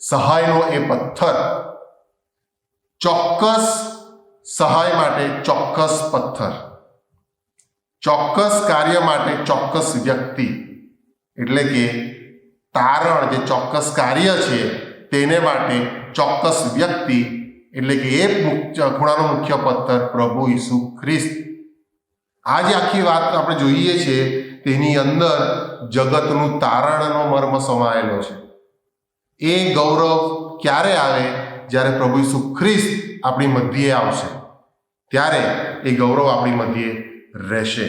સહાયનો એ પથ્થર. ચોક્કસ સહાય માટે ચોક્કસ પથ્થર, ચોક્કસ કાર્ય માટે ચોક્કસ વ્યક્તિ. એટલે કે તારણ, જે ચોક્કસ કાર્ય છે તેને માટે ચોક્કસ વ્યક્તિ, એટલે કે એ ખૂણાનો મુખ્ય પથ્થર પ્રભુ ઈસુ ખ્રિસ્ત. આ જે આખી વાત આપણે જોઈએ છીએ તેની અંદર જગતનું તારણનો મર્મ સમાયેલો છે. એ ગૌરવ ક્યારે આવે? જ્યારે પ્રભુ ઈસુ ખ્રિસ્ત આપણી મધ્યે આવશે, ત્યારે એ ગૌરવ આપણી મધ્યે રહેશે.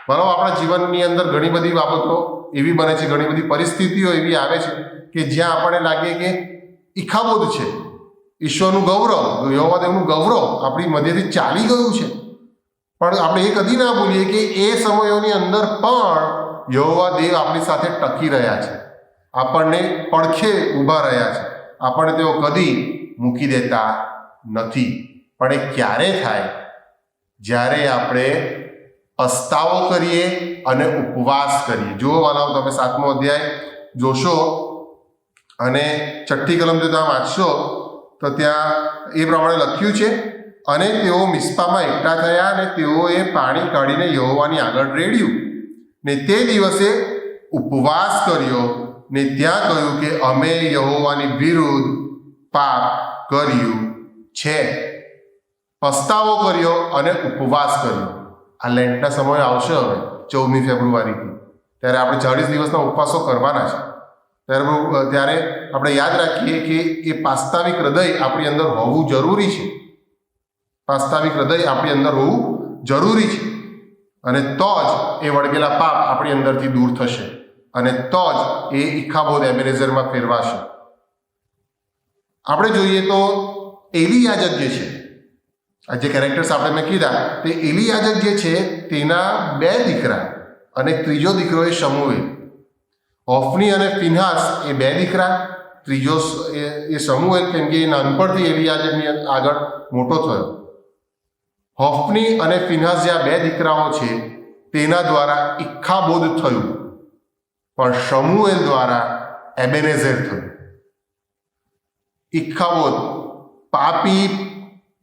બરાબર. આપણા જીવનની અંદર ઘણી બધી બાબતો એવી બને છે, ઘણી બધી પરિસ્થિતિઓ એવી આવે છે કે જ્યાં આપણને લાગે કે ઈખાબોધ છે, ઈશ્વરનું ગૌરવ, યહોવા દેવનું ગૌરવ આપણી મધ્યથી ચાલી ગયું છે. પણ આપણે એ કદી ના ભૂલીએ કે એ સમયોની અંદર પણ યહોવા દેવ આપણી સાથે ટકી રહ્યા છે, આપણને પડખે ઊભા રહ્યા છે, આપણને તેઓ કદી મૂકી દેતા નથી. પણ એ ક્યારે થાય? જ્યારે આપણે પસ્તાવો કરીએ અને ઉપવાસ કરીએ. જુઓ વાલાઓ, તમે 7મો અધ્યાય જોશો અને 6ઠ્ઠી કલમ જો તમે વાંચશો તો ત્યાં એ પ્રમાણે લખ્યું છે, અને તેઓ મિસ્પામાં એકઠા થયા, અને તેઓએ પાણી કાઢીને યહોવાની આગળ રેડ્યું, ને તે દિવસે ઉપવાસ કર્યો, ને ત્યાં કહ્યું કે અમે યહોવાની વિરુદ્ધ પાપ કર્યું છે. પસ્તાવો કર્યો અને ઉપવાસ કર્યો. આ લેન્ટના સમય આવશે હવે 14મી ફેબ્રુઆરીથી, ત્યારે આપણે 40 દિવસના ઉપવાસો કરવાના છે. ત્યારે આપણે યાદ રાખીએ કે એ વાસ્તવિક હૃદય આપણી અંદર હોવું જરૂરી છે. વાસ્તવિક હૃદય આપણી અંદર હોવું જરૂરી છે, અને તો જ એ વળગેલા પાપ આપણી અંદરથી દૂર થશે, અને તો જ એ ઇખાબોદ એબેનેઝરમાં ફેરવાશે. આપણે જોઈએ તો એલિયાજક જે છે, આ જે કેરેક્ટર્સ આપણે મેં કીધા, તે એલિયાજક જે છે તેના 2 દીકરા અને ત્રીજો દીકરો એ શમૂએલ. હોફની અને ફિનહાસ એ 2 દીકરા, ત્રીજો એ શમૂએલ, કેમ કે એ નાનપણથી એલિયાજકની આગળ મોટો થયો. હોફની અને ફિનહાસ જે આ 2 દીકરાઓ છે તેના દ્વારા ઇખાબોદ થયું, પણ શમૂએલ દ્વારા એબેનેઝર થયું. ઇખાબોદ પાપી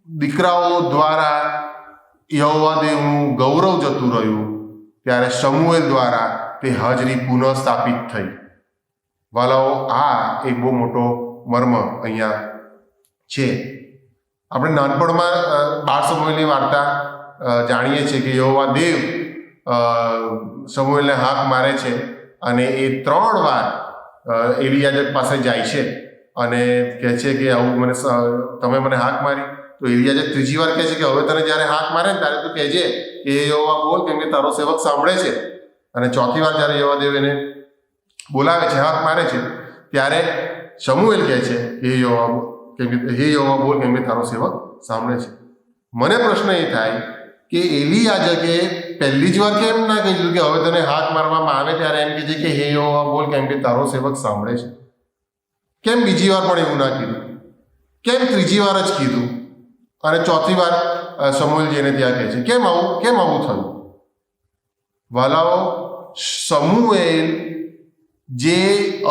દીકરાઓ દ્વારા યહોવા દેવનું ગૌરવ જતું રહ્યું, ત્યારે શમૂએલ દ્વારા તે હાજરી પુનઃ સ્થાપિત થઈ. વાલાઓ, આ એક બહુ મોટો મર્મ અહીંયા છે. આપણે નાનપણમાં બાળ શમૂએલની વાર્તા જાણીએ છીએ કે યહોવા દેવ શમૂએલને હાક મારે છે, અને એ 3 વાર એલિયાજક પાસે જાય છે અને કહે છે કે આવું તમે મને હાક મારી. તો એલિયાજક ત્રીજી વાર કહે છે કે હવે તને જ્યારે હાક મારે ને ત્યારે તું કહેજે કે યહોવા બોલ, કેમ કે તારો સેવક સાંભળે છે. અને ચોથી વાર જ્યારે યહોવા દેવ એને બોલાવે છે, હાક મારે છે, ત્યારે શમૂએલ કહે છે હે યહોવા બોલ, કેમ કે તારો સેવક સાંભળે છે. મને પ્રશ્ન એ થાય કે એલિયાજકે પહેલી જ વાર કેમ ના કીધું કે હવે તને હાક મારવામાં આવે ત્યારે એમ કહે છે કે હે યહોવા બોલ, કેમ કે તારો સેવક સાંભળે છે? કેમ બીજી વાર પણ એવું ના કીધું? કેમ ત્રીજી વાર જ કીધું અને ચોથી વાર શમૂએલ જઈને ત્યાં કહે છે? કેમ આવું થયું? વાલાઓ, શમૂએલ જે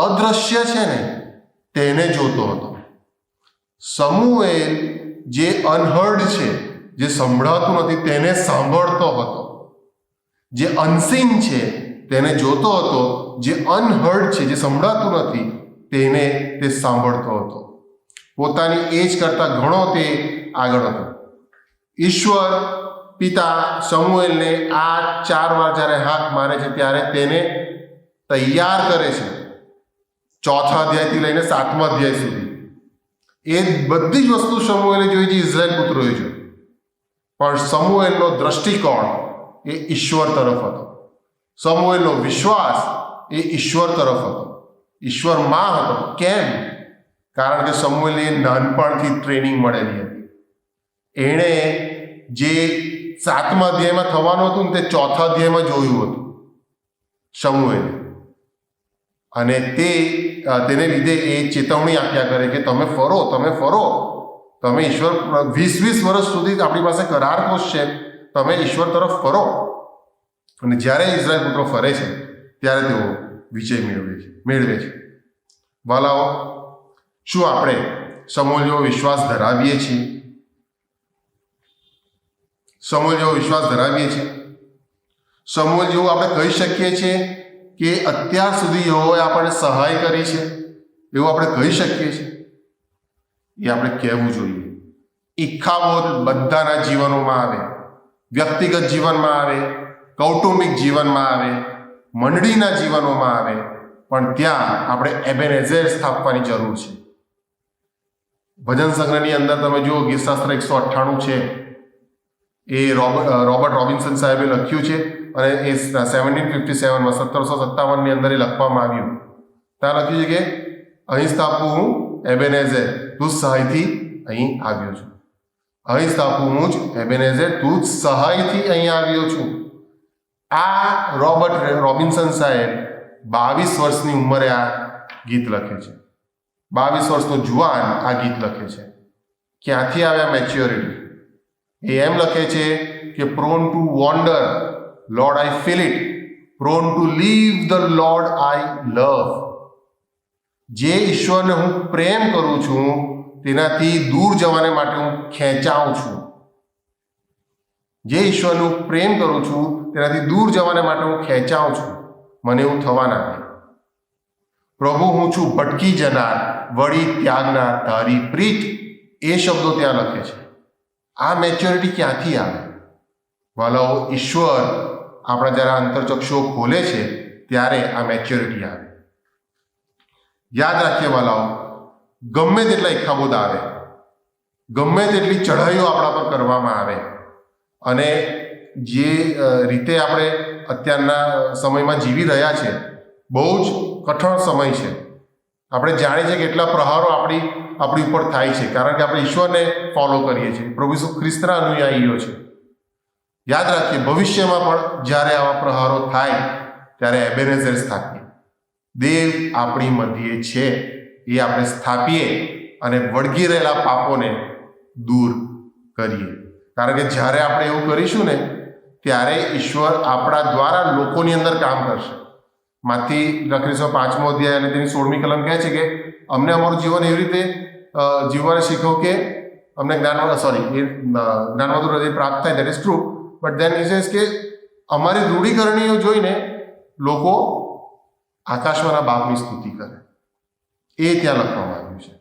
અદ્રશ્ય છે ને તેને જોતો હતો. શમૂએલ જે અનહર્ડ છે, જે સંભળાતું નથી, તેને સાંભળતો હતો. જે અનસીન છે તેને જોતો હતો, જે અનહર્ડ છે, જે સંભળાતું નથી, તેને તે સાંભળતો હતો. પોતાની એજ કરતાં ઘણો તે આગળ હતો. ઈશ્વર પિતા શમૂએલને આ 4 વાર જ્યારે હાક મારે છે ત્યારે તેને તૈયાર કરે છે 4થા અધ્યાયથી લઈને 7મા અધ્યાય સુધી. એ બધી જ વસ્તુ શમૂએલે જોઈ જે ઇઝરાયલ પુત્રોએ જોઈ, પણ શમૂએલનો દ્રષ્ટિકોણ એ ઈશ્વર તરફ હતો. શમૂએલનો વિશ્વાસ એ ઈશ્વર તરફ હતો, ઈશ્વરમાં હતો. કેમ? કારણ કે શમૂએલને નાનપણથી ટ્રેનિંગ મળેલી હતી. એણે જે 7મા અધ્યાયમાં થવાનું હતું ને તે 4થા અધ્યાયમાં જોયું હતું શમૂએલે, અને તેને લીધે એ ચેતવણી આપ્યા કરે કે તમે ફરો, તમે ઈશ્વર 20 વર્ષ સુધી આપણી પાસે કરાર કોષ છે, તમે ઈશ્વર તરફ ફરો. અને જ્યારે ઇઝરાયલ પુત્રો ફરે છે ત્યારે તેઓ વિજય મેળવે છે. વાલાઓ, શું આપણે શમૂએલ જેવો વિશ્વાસ ધરાવીએ છીએ? શમૂએલ જેવો આપણે કહી શકીએ છીએ કે અત્યાર સુધી યહોવાએ આપણને સહાય કરી છે, એવું આપણે કહી શકીએ છીએ? એ આપણે કહેવું જોઈએ. ઇખાબોદ બધાના જીવનોમાં આવે, વ્યક્તિગત જીવનમાં આવે, કૌટુંબિક જીવનમાં આવે, મંડળીના જીવનોમાં આવે, પણ ત્યાં આપણે એબેનેઝર સ્થાપવાની જરૂર છે. ભજન સંગ્રહની અંદર તમે જુઓ, ગીતશાસ્ત્ર 198 છે, એ રોબર્ટ રોબિન્સન સાહેબે લખ્યું છે, અને એ 1757માં 1757ની અંદર એ લખવામાં આવ્યું. ત્યાં લખ્યું છે કે અહીં સ્થાપું હું એબેનેઝર, તું સહાયથી અહીં આવ્યો છું. અહીં સ્થાપું હું જ એબેનેઝર, તું જ સહાયથી અહીં આવ્યો છું. આ રોબર્ટ રોબિન્સન સાહેબ 22 વર્ષની ઉંમરે આ ગીત લખે છે. 22 વર્ષનો જુવાન આ ગીત લખે છે. ક્યાંથી આવ્યા મેચ્યોરિટી? એ એમ લખે છે કે prone to wander, Lord I feel it, prone to leave the Lord I love. જે ઈશ્વરને હું પ્રેમ કરું છું તેનાથી દૂર જવાને માટે હું ખેંચાઉં છું. જે ઈશ્વરને હું પ્રેમ કરું છું તેનાથી દૂર જવાને માટે હું ખેંચાઉં છું. મને એવું થવા ના દે. પ્રભુ, હું છું ભટકી જનાર, વળી ત્યાગનાર તારી પ્રીત. એ શબ્દો ત્યાં લખે છે. આ મેચ્યોરિટી ક્યાંથી આવે? વાલાઓ, ઈશ્વર આપણા જ્યારે અંતરચક્ષુઓ ખોલે છે ત્યારે આ મેચ્યોરિટી આવે. યાદ રાખીએ વાલાઓ, ગમે તેટલા ઇખાબોદ આવે, ગમે તેટલી ચઢાઈઓ આપણા પર કરવામાં આવે, અને જે રીતે આપણે અત્યારના સમયમાં જીવી રહ્યા છે, બહુ જ કઠણ સમય છે. આપણે જાણીએ છીએ કે કેટલા પ્રહારો આપણી ઉપર થાય છે, કારણ કે આપણે ઈશ્વરને ફોલો કરીએ છીએ, પ્રભુ ઈસુ ખ્રિસ્તના અનુયાયીઓ છે. યાદ રાખીએ, ભવિષ્યમાં પણ જ્યારે આવા પ્રહારો થાય ત્યારે એબેનેઝર સ્થાપીએ. દેવ આપણી મધ્યે છે એ આપણે સ્થાપીએ અને વળગી રહેલા પાપોને દૂર કરીએ. કારણ કે જ્યારે આપણે એવું કરીશું ને, ત્યારે ઈશ્વર આપણા દ્વારા લોકોની અંદર કામ કરશે. માથી લખેલો 5મો અધ્યાય અને તેની 16મી કલમ કહે છે કે અમને અમારું જીવન એવી રીતે જીવવાને શીખો કે અમને જ્ઞાનવંતુ હૃદય પ્રાપ્ત થાય. That is true, but than is કે અમારી રૂઢિકરણીઓ જોઈને લોકો આકાશમાંના બાપની સ્તુતિ કરે, એ ત્યાં લખવામાં આવ્યું છે.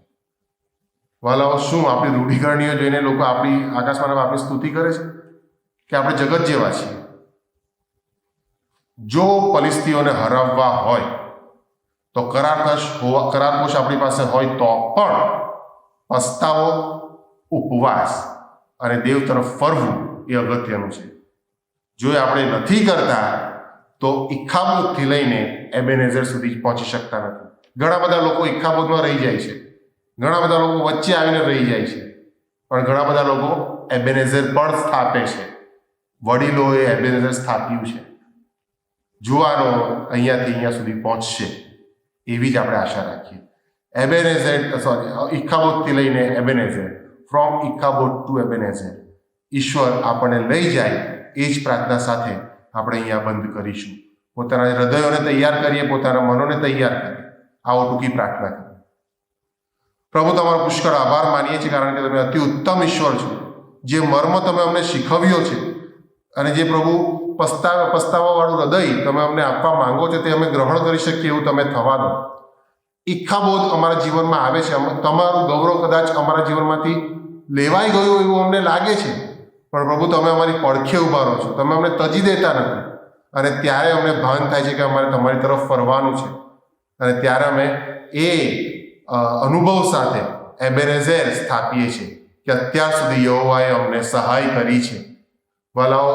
વાલાઓ, શું આપણી રૂઢિકરણીઓ જોઈને લોકો આપણી આકાશમાંના બાપની સ્તુતિ કરે છે કે આપણે જગત જેવા છીએ? જો ફલિસ્તીઓને હરાવવા હોય તો કરારકોશ આપણી પાસે હોય તો પણ પસ્તાવો, ઉપવાસ અને દેવ તરફ ફરવું એ અગત્યનું છે. જો આપણે નથી કરતા તો ઇખાબોદથી લઈને એબેનેઝર સુધી પહોંચી શકતા નથી. ઘણા બધા લોકો ઇખાબોદમાં રહી જાય છે, ઘણા બધા લોકો વચ્ચે આવીને રહી જાય છે, પણ ઘણા બધા લોકો એબેનેઝર પણ સ્થાપે છે. વડીલોએ એબેનેઝર સ્થાપ્યું છે. જુવાનો અહીંયાથી અહીંયા સુધી પહોંચશે એવી જ આપણે આશા રાખીએ. ઇખાબોદથી લઈને એબેનેઝર, ફ્રોમ ઇખાબોદ ટુ એબેનેઝર, ઈશ્વર આપણને લઈ જાય એ જ પ્રાર્થના સાથે આપણે અહીંયા બંધ કરીશું. પોતાના હૃદયોને તૈયાર કરીએ, પોતાના મનોને તૈયાર કરીએ. આવો ટૂંકી પ્રાર્થના કરીએ. પ્રભુ, તમારો પુષ્કળ આભાર માનીએ છીએ, કારણ કે તમે અતિ ઉત્તમ ઈશ્વર છો. જે મર્મ તમે અમને શીખવ્યો છે અને જે પ્રભુ પસ્તાવાવાળું હૃદય તમે અમને આપવા માંગો છો તે અમે ગ્રહણ કરી શકીએ એવું તમે થવા દો. ઇચ્છાબોધ અમારા જીવનમાં આવે છે, તમારું ગૌરવ કદાચ અમારા જીવનમાંથી લેવાઈ ગયું એવું અમને લાગે છે, પણ પ્રભુ તમે અમારી પડખે ઊભા રહો છો, તમે અમને તજી દેતા નથી. અને ત્યારે અમને ભાન થાય છે કે અમારે તમારી તરફ ફરવાનું છે, અને ત્યારે અમે એ અનુભવ સાથે એબેનેઝર સ્થાપીએ છીએ કે અત્યાર સુધી યહોવાએ અમને સહાય કરી છે. વાલાઓ,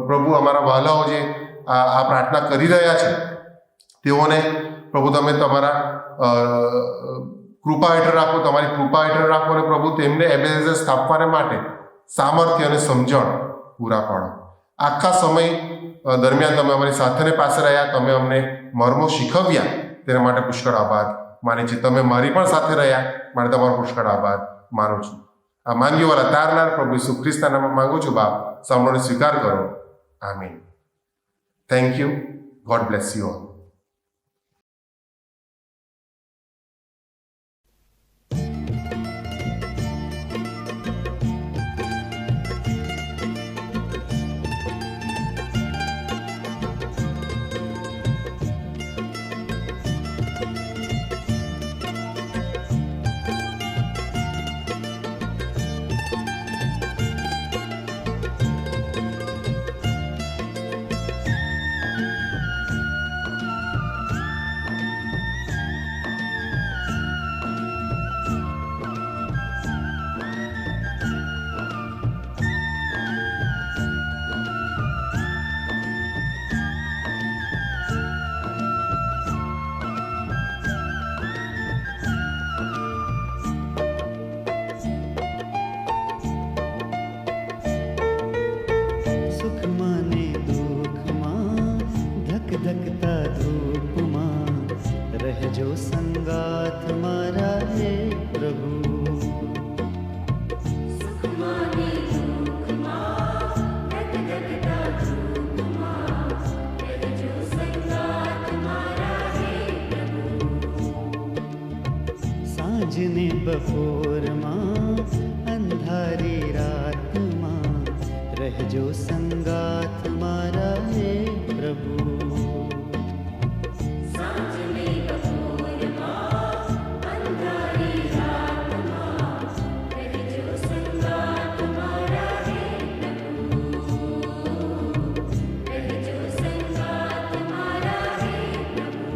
પ્રભુ અમારા વાલાઓ જે આ પ્રાર્થના કરી રહ્યા છે તેઓને પ્રભુ તમે તમારા કૃપા હેઠળ રાખો, તમારી કૃપા હેઠળ રાખો, અને પ્રભુ તેમને એબેનેઝર સ્થાપવાને માટે સામર્થ્ય અને સમજણ પૂરા પાડો. આખા સમય દરમિયાન તમે અમારી સાથેને પાસે રહ્યા, તમે અમને મર્મો શીખવ્યા, તેના માટે પુષ્કળ આભાર માને છે. તમે મારી પણ સાથે રહ્યા માટે તમારો પુષ્કળ આભાર માનું છું. આ માંગ્યોવાળા તારનાર પ્રભુ ઈસુ ખ્રિસ્તના નામમાં માંગુ છું બાપ, સાંભળોને સ્વીકાર કરો. આમીન. Thank you. God bless you all. સાંજને બપોરમાં અંધારી રાતમાં રહેજો સંગાથ મારા હે પ્રભુ. સાંજને બપોરમાં અંધારી રાતમાં રહેજો સંગાથ મારા હે પ્રભુ. રહેજો સંગાથ મારા હે પ્રભુ.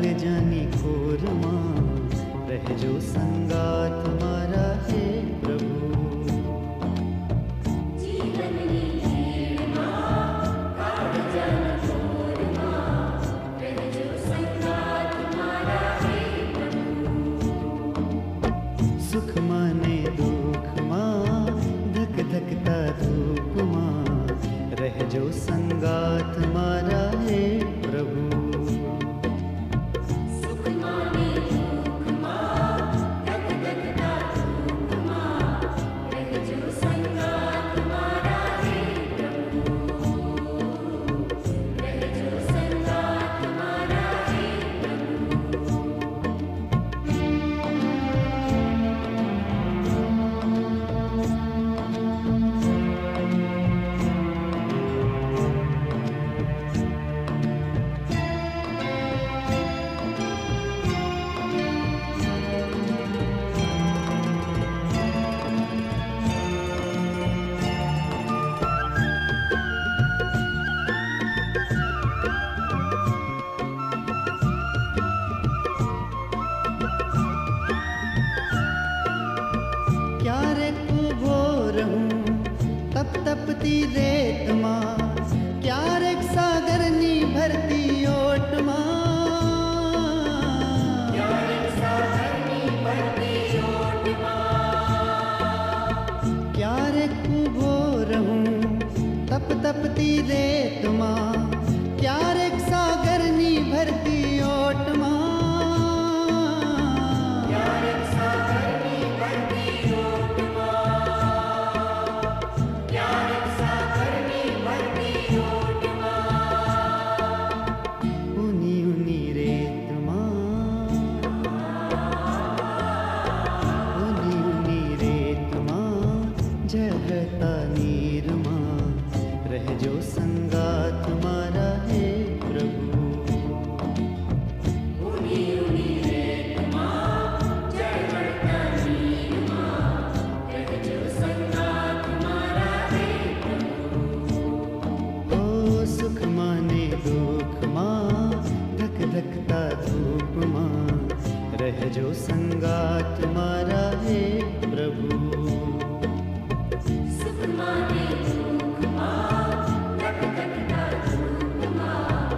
કાળજાની કોરમાં રહેજો સંગાત મારા હે પ્રભુ. જીવનની ભીડમાં કાળજાના જોરમાં રહેજો સંગાત મારા હે સુખમાં ને દુઃખમાં ધક ધકતા ધૂપમાં રહેજો સંગાત મારા હે પ્રભુ. સુખમાં ને દુઃખમાં ધક ધકતા ધૂપમાં રહેજો સંગાત મારા હે પ્રભુ. રહેજો સંગાત મારા હે ક્યારેક ઊભો રહું તપ તપતી રેતમાં, ક્યારેક સાગરની ભરતી ઓટમાં. ક્યારેક ઊભો રહું તપ તપતી રેતમાં, ક્યારેક સાગરની ભરતી ઓટમાં. ઊની ઊની રેતમાં, ઊની ઊની રેતમાં જગતા નીરમાં રહેજો સંગાત મારા હે પ્રભુ. ઓ સુખમાં ને દુઃખમાં ધક ધકતા ધૂપમાં રહેજો સંગાત મારા હે પ્રભુ. સુખમાં ને દુઃખમાં ધક ધકતા ધૂપમાં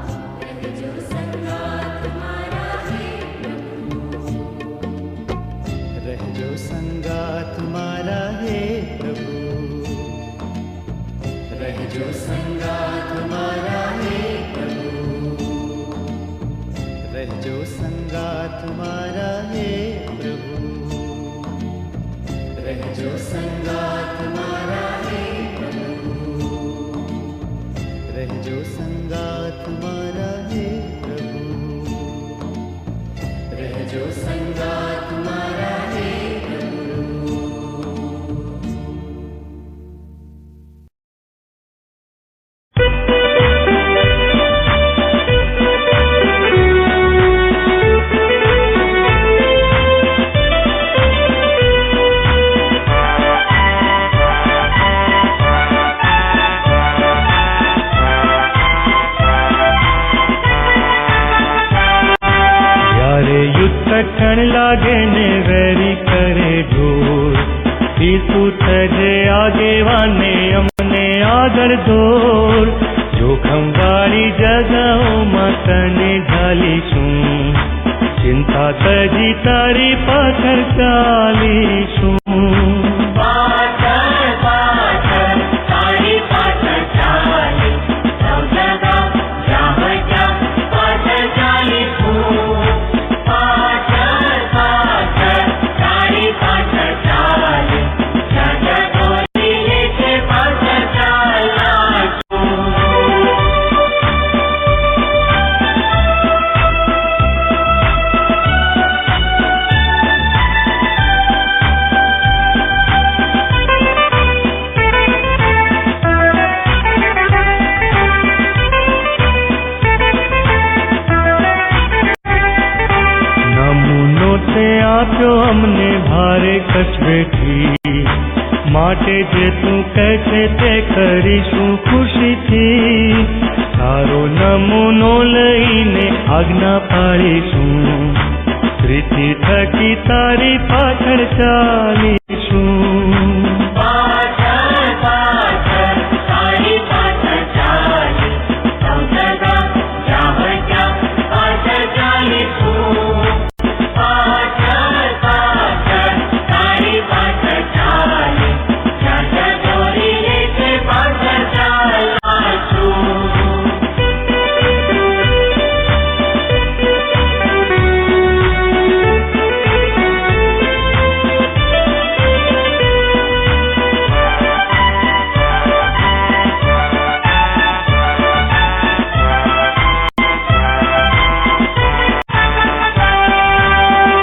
રહેજો સંગાત મારા હે રહેજો સંગાત મારા હે પ્રભુ. રહેજો સંગાત મારા હે પ્રભુ. રહેજો સંગાત મારા હે પ્રભુ. રહેજો સંગાત મારા હે પ્રભુ. રહેજો સંગાત મારા હે પ્રભુ. રહેજો સંગાત મારા હે પ્રભુ. જ્યારે યુદ્ધ કઠણ લાગે ને વેરી કરે ઢોર, ઈસુ થજે આગેવાને અમને આગળ દોર. જોખમ વાળી જગાઓમાં તને ઢાલીશું, ચિંતા તજી તારી પાછળ ચાલીશું. આપ્યો અમને ભારે કચ્છ બેઠી, માટે જે તું કહે છે તે કરીશું ખુશીથી. તારો નમૂનો લઈને આજ્ઞા નિહાળીશું, પ્રીતિ થકી તારી પાછળ ચાલીશું. પાછળ પાછળ તારી પાછળ ચાલી, સૌ સદા જ્યાં ત્યાં પાછળ ચાલીશું. પાછળ પાછળ તારી પાછળ ચાલી, જ્યાં જ્યાં દોરી લે છે પાછળ ચાલાશું.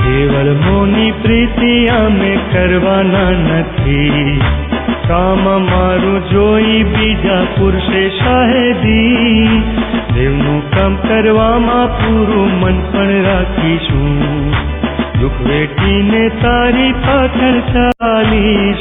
કેવળ મોની પ્રીતિ અમે કરવાના નથી, કામ મારું જોઈ બીજા પુરુષે શાહેદી. દેવનું કામ કરવામાં પૂરું મન પણ રાખીશું, દુઃખ વેઠીને તારી પાછળ ચાલી